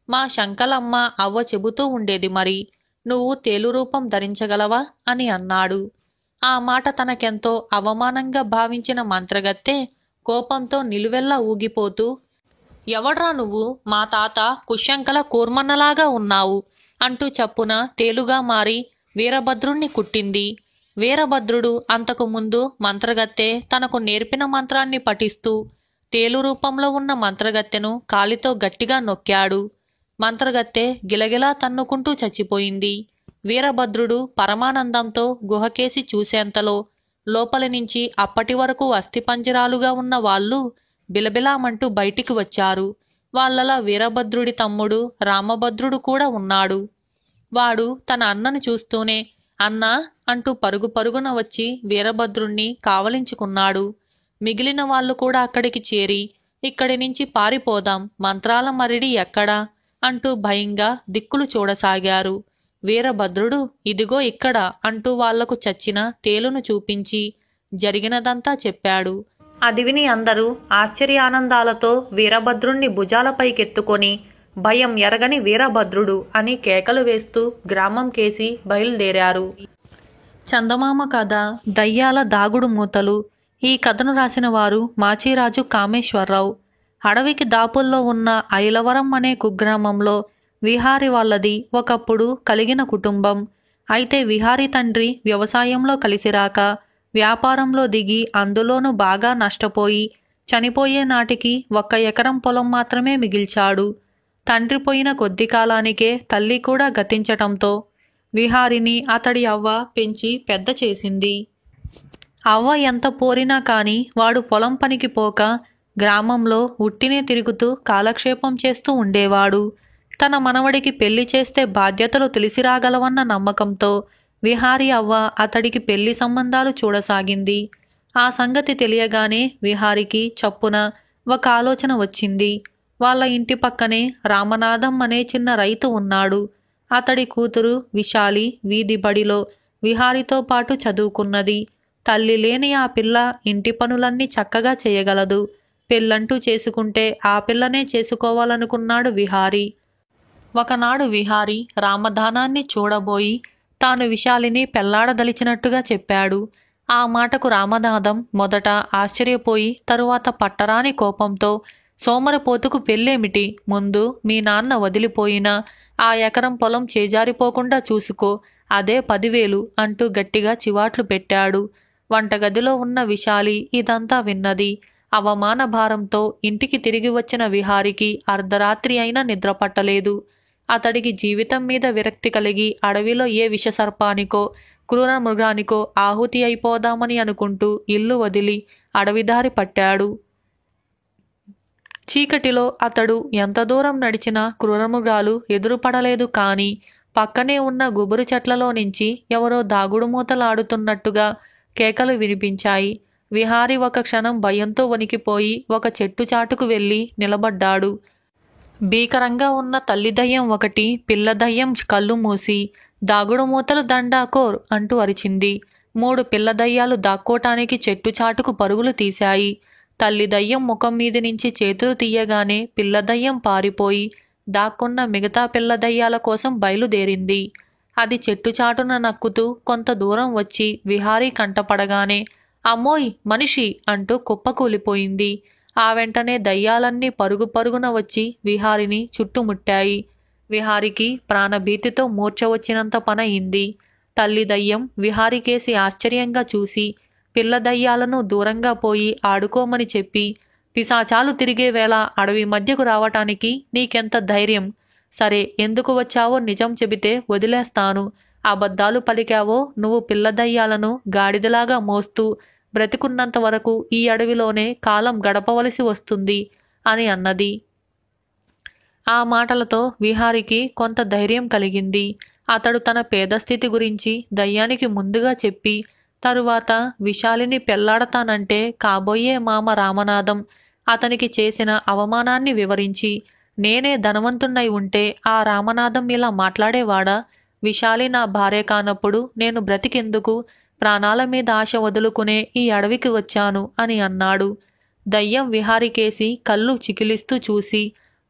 మా శంకలమ్మ అవ్వ చెబుతూ ఉండేది. మరి నువ్వు తేలు రూపం ధరించగలవా అని అన్నాడు. ఆ మాట తనకెంతో అవమానంగా భావించిన మంత్రగత్తె కోపంతో నిలువెల్లా ఊగిపోతూ, ఎవడ్రా నువ్వు? మా తాత కుశంకల కూర్మన్నలాగా ఉన్నావు అంటూ చప్పున తేలుగా మారి వీరభద్రుణ్ణి కుట్టింది. వీరభద్రుడు అంతకు ముందు మంత్రగత్తె తనకు నేర్పిన మంత్రాన్ని పఠిస్తూ తేలు రూపంలో ఉన్న మంత్రగత్తెను కాలితో గట్టిగా నొక్కాడు. మంత్రగత్తె గిలగిలా తన్నుకుంటూ చచ్చిపోయింది. వీరభద్రుడు పరమానందంతో గుహకేసి చూసేంతలో లోపలి నుంచి అప్పటి వరకు అస్థిపంజరాలుగా ఉన్న వాళ్ళు బిలబిలామంటూ బయటికి వచ్చారు. వాళ్ళలా వీరభద్రుడి తమ్ముడు రామభద్రుడు కూడా ఉన్నాడు. వాడు తన అన్నను చూస్తూనే అన్నా అంటూ పరుగు పరుగున వచ్చి వీరభద్రుణ్ణి కావలించుకున్నాడు. మిగిలిన వాళ్ళు కూడా అక్కడికి చేరి ఇక్కడి నుంచి పారిపోదాం, మంత్రాల మరిడి ఎక్కడా అంటూ భయంగా దిక్కులు చూడసాగారు. వీరభద్రుడు ఇదిగో ఇక్కడ అంటూ వాళ్లకు చచ్చిన తేలును చూపించి జరిగినదంతా చెప్పాడు. అది విని అందరూ ఆశ్చర్యానందాలతో వీరభద్రుణ్ణి భుజాలపైకెత్తుకొని భయం ఎరగని వీరభద్రుడు అని కేకలు వేస్తూ గ్రామం కేసి బయలుదేరారు. చందమామ కథ దయ్యాల దాగుడు మూతలు. ఈ కథను రాసిన వారు మాచిరాజు కామేశ్వరరావు. అడవికి దాపుల్లో ఉన్న ఐలవరం అనే కుగ్రామంలో విహారి వాళ్ళది ఒకప్పుడు కలిగిన కుటుంబం. అయితే విహారి తండ్రి వ్యవసాయంలో కలిసిరాక వ్యాపారంలో దిగి అందులోనూ బాగా నష్టపోయి చనిపోయే నాటికి 1 ఎకరం పొలం మాత్రమే మిగిల్చాడు. తండ్రి పోయిన కొద్ది కాలానికే తల్లి కూడా గతించటంతో విహారిని అతడి అవ్వ పెంచి పెద్ద చేసింది. అవ్వ ఎంత పోరినా కాని వాడు పొలం పనికి పోక గ్రామంలో ఉట్టినే తిరుగుతూ కాలక్షేపం చేస్తూ ఉండేవాడు. తన మనవడికి పెళ్లి చేస్తే బాధ్యతలు తెలిసిరాగలవన్న నమ్మకంతో విహారి అవ్వ అతడికి పెళ్లి సంబంధాలు చూడసాగింది. ఆ సంగతి తెలియగానే విహారికి చప్పున ఒక ఆలోచన వచ్చింది. వాళ్ళ ఇంటి పక్కనే రామనాథం అనే చిన్న రైతు ఉన్నాడు. అతడి కూతురు విశాలి వీధి బడిలో విహారితో పాటు చదువుకున్నది. తల్లి లేని ఆ పిల్ల ఇంటి పనులన్నీ చక్కగా చేయగలదు. పెళ్ళంటూ చేసుకుంటే ఆ పిల్లనే చేసుకోవాలనుకున్నాడు విహారి. ఒకనాడు విహారి రామదానాన్ని చూడబోయి తాను విశాలిని పెళ్లాడదలిచినట్టుగా చెప్పాడు. ఆ మాటకు రామనాథం మొదట ఆశ్చర్యపోయి తరువాత పట్టరాని కోపంతో సోమరపోతుకు పెళ్ళేమిటి, ముందు మీ నాన్న వదిలిపోయిన ఆ ఎకరం పొలం చేజారిపోకుండా చూసుకో, అదే 10,000 అంటూ గట్టిగా చివాట్లు పెట్టాడు. వంటగదిలో ఉన్న విశాలి ఇదంతా విన్నది. అవమాన భారంతో ఇంటికి తిరిగి వచ్చిన విహారికి అర్ధరాత్రి అయినా నిద్రపట్టలేదు. అతడికి జీవితం మీద విరక్తి కలిగి అడవిలో ఏ విషసర్పానికో క్రూర మృగానికో ఆహుతి అయిపోదామని అనుకుంటూ ఇల్లు వదిలి అడవిదారి పట్టాడు. చీకటిలో అతడు ఎంత దూరం నడిచినా క్రూరమృగాలు ఎదురుపడలేదు. కాని పక్కనే ఉన్న గుబురు చెట్లలో నుంచి ఎవరో దాగుడుమూతలాడుతున్నట్టుగా కేకలు వినిపించాయి. విహారి ఒక క్షణం భయంతో వణికిపోయి ఒక చెట్టు చాటుకు వెళ్ళి నిలబడ్డాడు. భీకరంగా ఉన్న తల్లి దయ్యం ఒకటి పిల్ల దయ్యం కళ్ళు మూసి దాగుడుమూతలు దండాకోర్ అంటూ అరిచింది. 3 పిల్ల దయ్యాలు దాక్కోటానికి చెట్టు చాటుకు పరుగులు తీశాయి. తల్లి దయ్యం ముఖం మీది నుంచి చేతులు తీయగానే పిల్ల దయ్యం పారిపోయి దాక్కున్న మిగతా పిల్ల దయ్యాల కోసం బయలుదేరింది. అది చెట్టు చాటున నక్కుతూ కొంత దూరం వచ్చి విహారీ కంటపడగానే అమ్మోయ్ మనిషి అంటూ కుప్పకూలిపోయింది. ఆ వెంటనే దయ్యాలన్నీ పరుగు పరుగున వచ్చి విహారిని చుట్టుముట్టాయి. విహారికి ప్రాణభీతితో మూర్ఛ వచ్చినంత పనయింది. తల్లి దయ్యం విహారికేసి ఆశ్చర్యంగా చూసి పిల్ల దయ్యాలను దూరంగా పోయి ఆడుకోమని చెప్పి, పిశాచాలు తిరిగే వేళ అడవి మధ్యకు రావటానికి నీకెంత ధైర్యం? సరే, ఎందుకు వచ్చావో నిజం చెబితే వదిలేస్తాను. అబద్ధాలు పలికావో నువ్వు పిల్ల దయ్యాలను గాడిదలాగా మోస్తూ బ్రతికున్నంత వరకు ఈ అడవిలోనే కాలం గడపవలసి వస్తుంది అని అన్నది. ఆ మాటలతో విహారికి కొంత ధైర్యం కలిగింది. అతడు తన పేదస్థితి గురించి దయ్యానికి ముందుగా చెప్పి తరువాత విశాలిని పెళ్లాడతానంటే కాబోయే మామ రామనాథం అతనికి చేసిన అవమానాన్ని వివరించి, నేనే ధనవంతున్నై ఉంటే ఆ రామనాథం ఇలా మాట్లాడేవాడా? విశాలి నా భార్య కానప్పుడు నేను బ్రతికెందుకు? ప్రాణాల మీద ఆశ వదులుకునే ఈ అడవికి వచ్చాను అని అన్నాడు. దయ్యం విహారికేసి కళ్ళు చికిలిస్తూ చూసి,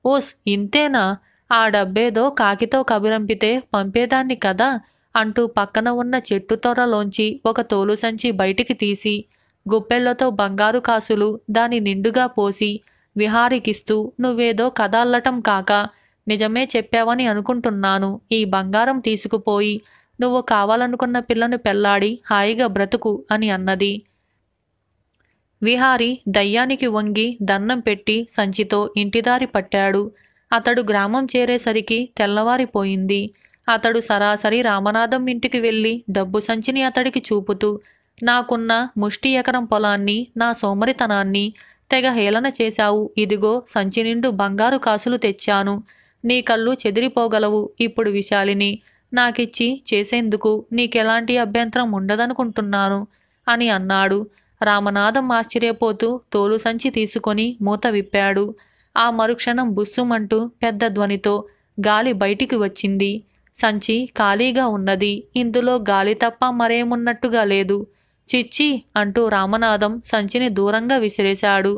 ఓస్ ఇంతేనా? ఆ డబ్బేదో కాకితో కబురంపితే పంపేదాన్ని కదా అంటూ పక్కన ఉన్న చెట్టు తొర్రలోంచి ఒక తోలు సంచి బయటికి తీసి గుప్పెళ్లతో బంగారు కాసులు దాని నిండుగా పోసి విహారికిస్తూ, నువ్వేదో కథ అల్లటం కాక నిజమే చెప్పావని అనుకుంటున్నాను. ఈ బంగారం తీసుకుపోయి నువ్వు కావాలనుకున్న పిల్లను పెళ్లాడి హాయిగా బ్రతుకు అని అన్నది. విహారి దయ్యానికి వంగి దన్నం పెట్టి సంచితో ఇంటిదారి పట్టాడు. అతడు గ్రామం చేరేసరికి తెల్లవారిపోయింది. అతడు సరాసరి రామనాథం ఇంటికి వెళ్ళి డబ్బు సంచిని అతడికి చూపుతూ, నాకున్న ముష్టి ఎకరం పొలాన్ని, నా సోమరితనాన్ని తెగ హేళన చేశావు. ఇదిగో సంచి నిండు బంగారు కాసులు తెచ్చాను. నీ కళ్ళు చెదిరిపోగలవు. ఇప్పుడు విశాలిని నాకిచ్చి చేసేందుకు నీకెలాంటి అభ్యంతరం ఉండదనుకుంటున్నాను అని అన్నాడు. రామనాథం ఆశ్చర్యపోతూ తోలు సంచి తీసుకొని మూత విప్పాడు. ఆ మరుక్షణం బుస్సుమంటూ పెద్ద ధ్వనితో గాలి బయటికి వచ్చింది. సంచి ఖాళీగా ఉన్నది. ఇందులో గాలి తప్ప మరేమున్నట్టుగా లేదు. చిచ్చి అంటూ రామనాథం సంచిని దూరంగా విసిరేశాడు.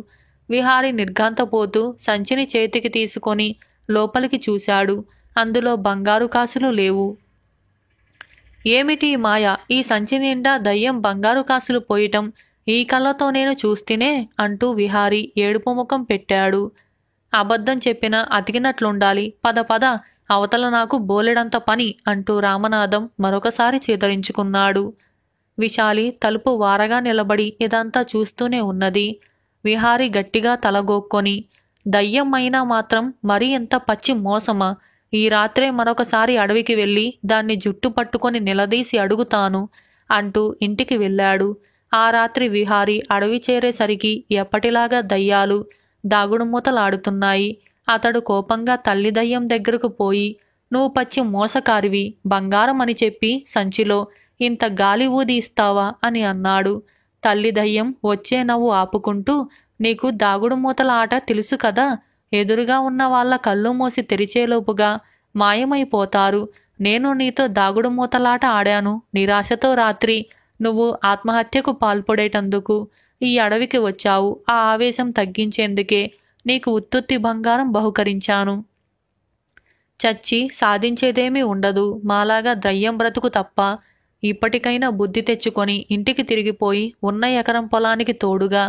విహారి నిర్ఘాంతపోతూ సంచిని చేతికి తీసుకొని లోపలికి చూశాడు. అందులో బంగారు కాసులు లేవు. ఏమిటి మాయ? ఈ సంచి నిండా దయ్యం బంగారు కాసులు పోయటం ఈ కళ్ళతో నేను చూస్తేనే అంటూ విహారి ఏడుపు ముఖం పెట్టాడు. అబద్ధం చెప్పినా అతికినట్లుండాలి. పద పద, అవతల నాకు బోలెడంత పని అంటూ రామనాథం మరొకసారి చేదరించుకున్నాడు. విశాలి తలుపు వారగా నిలబడి ఇదంతా చూస్తూనే ఉన్నది. విహారి గట్టిగా తలగోక్కొని, దయ్యం అయినా మాత్రం మరీ ఇంత పచ్చి మోసమా? ఈ రాత్రే మరొకసారి అడవికి వెళ్ళి దాన్ని జుట్టు పట్టుకొని నిలదీసి అడుగుతాను అంటూ ఇంటికి వెళ్ళాడు. ఆ రాత్రి విహారి అడవి చేరేసరికి ఎప్పటిలాగా దయ్యాలు దాగుడుమూతలాడుతున్నాయి. అతడు కోపంగా తల్లి దయ్యం దగ్గరకు పోయి, నువ్వు పచ్చి మోసకారివి, బంగారం అని చెప్పి సంచిలో ఇంత గాలి ఊది ఇస్తావా అని అన్నాడు. తల్లి దయ్యం వచ్చే నవ్వు ఆపుకుంటూ, నీకు దాగుడుమూతల ఆట తెలుసు కదా, ఎదురుగా ఉన్న వాళ్ళ కళ్ళు మూసి తెరిచేలోపుగా మాయమైపోతారు. నేను నీతో దాగుడుమూతలాట ఆడాను. నిరాశతో రాత్రి నువ్వు ఆత్మహత్యకు పాల్పడేటందుకు ఈ అడవికి వచ్చావు. ఆ ఆవేశం తగ్గించేందుకే నీకు ఉత్తుత్తి బంగారం బహుకరించాను. చచ్చి సాధించేదేమీ ఉండదు. మాలాగా ద్రయ్యం బ్రతుకు తప్ప. ఇప్పటికైనా బుద్ధి తెచ్చుకొని ఇంటికి తిరిగిపోయి ఉన్న ఎకరం పొలానికి తోడుగా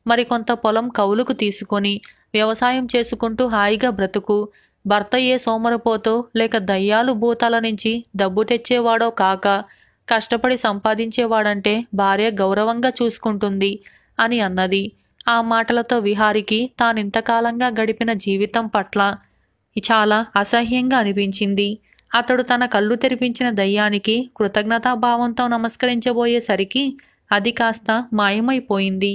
మరికొంత పొలం కౌలుకు తీసుకొని వ్యవసాయం చేసుకుంటూ హాయిగా బ్రతుకు. భర్త ఏ సోమరపోతో లేక దయ్యాలు భూతాల నుంచి డబ్బు తెచ్చేవాడో కాక కష్టపడి సంపాదించేవాడంటే భార్య గౌరవంగా చూసుకుంటుంది అని అన్నది. ఆ మాటలతో విహారికి తానింతకాలంగా గడిపిన జీవితం పట్ల చాలా అసహ్యంగా అనిపించింది. అతడు తన కళ్ళు తెరిపించిన దయ్యానికి కృతజ్ఞతాభావంతో నమస్కరించబోయేసరికి అది కాస్త మాయమైపోయింది.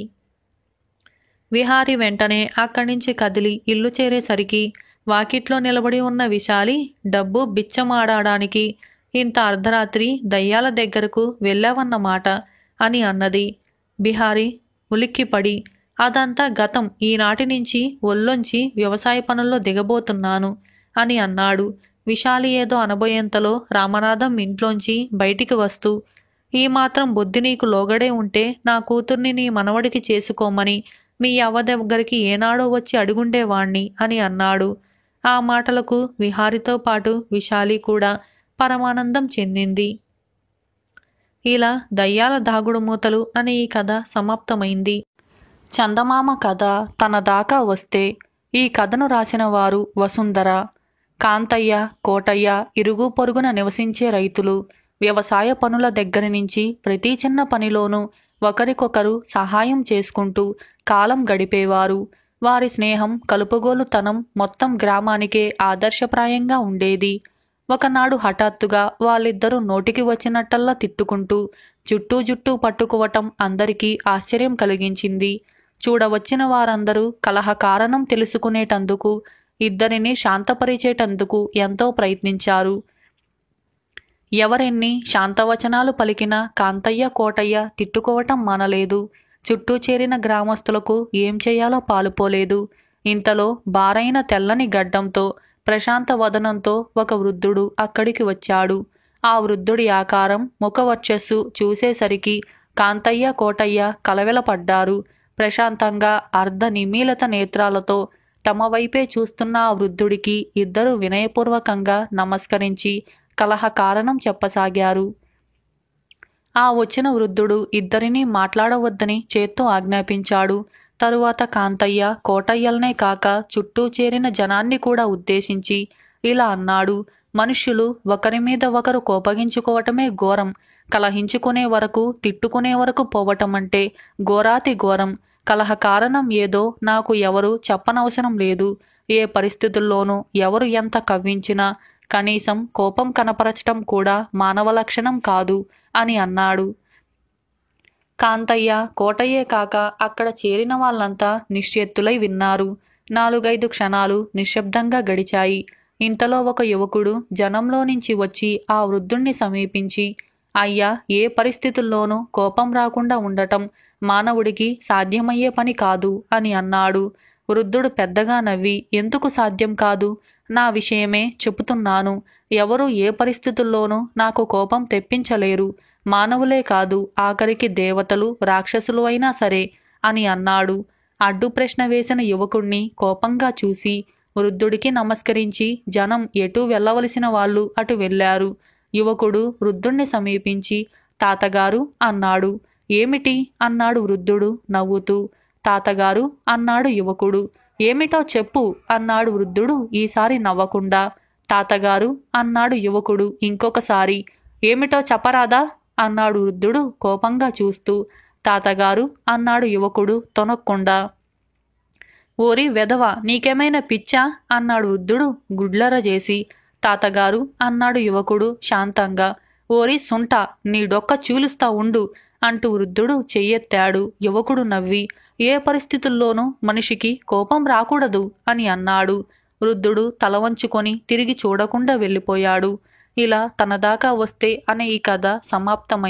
విహారి వెంటనే అక్కడి నుంచి కదిలి ఇల్లు చేరేసరికి వాకిట్లో నిలబడి ఉన్న విశాలి, డబ్బు బిచ్చమాడడానికి ఇంత అర్ధరాత్రి దయ్యాల దగ్గరకు వెళ్ళావన్నమాట అని అన్నది. బిహారీ ఉలిక్కిపడి, అదంతా గతం. ఈనాటి నుంచి ఒళ్ళొంచి వ్యవసాయ పనుల్లో దిగబోతున్నాను అని అన్నాడు. విశాలి ఏదో అనబోయేంతలో రామనాథం ఇంట్లోంచి బయటికి వస్తూ, ఈ మాత్రం బుద్ధి నీకు లోగడే ఉంటే నా కూతుర్ని నీ మనవడికి చేసుకోమని మీ అవ్వ దగ్గరికి ఏనాడో వచ్చి అడుగుండేవాణ్ణి అని అన్నాడు. ఆ మాటలకు విహారితో పాటు విశాలి కూడా పరమానందం చెందింది. ఇలా దయ్యాల దాగుడుమూతలు అనే ఈ కథ సమాప్తమైంది. చందమామ కథ తన దాకా వస్తే ఈ కథను రాసిన వారు వసుంధర. కాంతయ్య, కోటయ్య ఇరుగు పొరుగున నివసించే రైతులు వ్యవసాయ పనుల దగ్గర నుంచి ప్రతి చిన్న పనిలోనూ ఒకరికొకరు సహాయం చేసుకుంటూ కాలం గడిపేవారు. వారి స్నేహం, కలుపుగోలుతనం మొత్తం గ్రామానికే ఆదర్శప్రాయంగా ఉండేది. ఒకనాడు హఠాత్తుగా వాళ్ళిద్దరూ నోటికి వచ్చినట్టల్లా తిట్టుకుంటూ జుట్టు పట్టుకోవటం అందరికీ ఆశ్చర్యం కలిగించింది. చూడవచ్చిన వారందరూ కలహ కారణం తెలుసుకునేటందుకు, ఇద్దరిని శాంతపరిచేటందుకు ఎంతో ప్రయత్నించారు. ఎవరెన్ని శాంతవచనాలు పలికినా కాంతయ్య, కోటయ్య తిట్టుకోవటం మానలేదు. చుట్టూ చేరిన గ్రామస్తులకు ఏం చేయాలో పాలుపోలేదు. ఇంతలో బారైన తెల్లని గడ్డంతో, ప్రశాంత వదనంతో ఒక వృద్ధుడు అక్కడికి వచ్చాడు. ఆ వృద్ధుడి ఆకారం, ముఖవర్చస్సు చూసేసరికి కాంతయ్య, కోటయ్య కలవెలపడ్డారు. ప్రశాంతంగా అర్ధ నిమీలత నేత్రాలతో తమ వైపే చూస్తున్న ఆ వృద్ధుడికి ఇద్దరు వినయపూర్వకంగా నమస్కరించి కలహ కారణం చెప్పసాగారు. ఆ వచ్చిన వృద్ధుడు ఇద్దరినీ మాట్లాడవద్దని చేత్తో ఆజ్ఞాపించాడు. తరువాత కాంతయ్య, కోటయ్యలనే కాక చుట్టూ చేరిన జనాన్ని కూడా ఉద్దేశించి ఇలా అన్నాడు. మనుష్యులు ఒకరి మీద ఒకరు కోపగించుకోవటమే ఘోరం. కలహించుకునే వరకు, తిట్టుకునే వరకు పోవటమంటే ఘోరాతి ఘోరం. కలహ కారణం ఏదో నాకు ఎవరు చెప్పనవసరం లేదు. ఏ పరిస్థితుల్లోనూ ఎవరు ఎంత కవ్వించినా కనీసం కోపం కనపరచటం కూడా మానవ లక్షణం కాదు అని అన్నాడు. కాంతయ్య, కోటయ్యే కాక అక్కడ చేరిన వాళ్ళంతా నిశ్చేత్తులై విన్నారు. 4-5 క్షణాలు నిశ్శబ్దంగా గడిచాయి. ఇంతలో ఒక యువకుడు జనంలో నుంచి వచ్చి ఆ వృద్ధుణ్ణి సమీపించి, అయ్యా, ఏ పరిస్థితుల్లోనూ కోపం రాకుండా ఉండటం మానవుడికి సాధ్యమయ్యే పని కాదు అని అన్నాడు. వృద్ధుడు పెద్దగా నవ్వి, ఎందుకు సాధ్యం కాదు? నా విషయమే చెబుతున్నాను. ఎవరూ ఏ పరిస్థితుల్లోనూ నాకు కోపం తెప్పించలేరు. మానవులే కాదు, ఆఖరికి దేవతలు, రాక్షసులు అయినా సరే అని అన్నాడు. అడ్డు ప్రశ్న వేసిన యువకుణ్ణి కోపంగా చూసి వృద్ధుడికి నమస్కరించి జనం ఎటు వెళ్ళవలసిన వాళ్ళు అటు వెళ్ళారు. యువకుడు వృద్ధుణ్ణి సమీపించి, తాతగారు అన్నాడు. ఏమిటి అన్నాడు వృద్ధుడు నవ్వుతూ. తాతగారు అన్నాడు యువకుడు. ఏమిటో చెప్పు అన్నాడు వృద్ధుడు ఈసారి నవ్వకుండా. తాతగారు అన్నాడు యువకుడు ఇంకొకసారి. ఏమిటో చెప్పరాదా అన్నాడు వృద్ధుడు కోపంగా చూస్తూ. తాతగారు అన్నాడు యువకుడు తొనక్కుండా. ఓరి వెధవ, నీకేమైనా పిచ్చా అన్నాడు వృద్ధుడు గుడ్లరజేసి. తాతగారు అన్నాడు యువకుడు శాంతంగా. ఓరి సుంట, నీ డొక్క చీలుస్తా ఉండు అంటూ వృద్ధుడు చెయ్యెత్తాడు. యువకుడు నవ్వి, ఏ పరిస్థితుల్లోనూ మనిషికి కోపం రాకూడదు అని అన్నాడు. వృద్ధుడు తల వంచుకొని తిరిగి చూడకుండా వెళ్ళిపోయాడు. ఇలా తనదాకా వస్తే అనే ఈ కథ సమాప్తమైంది.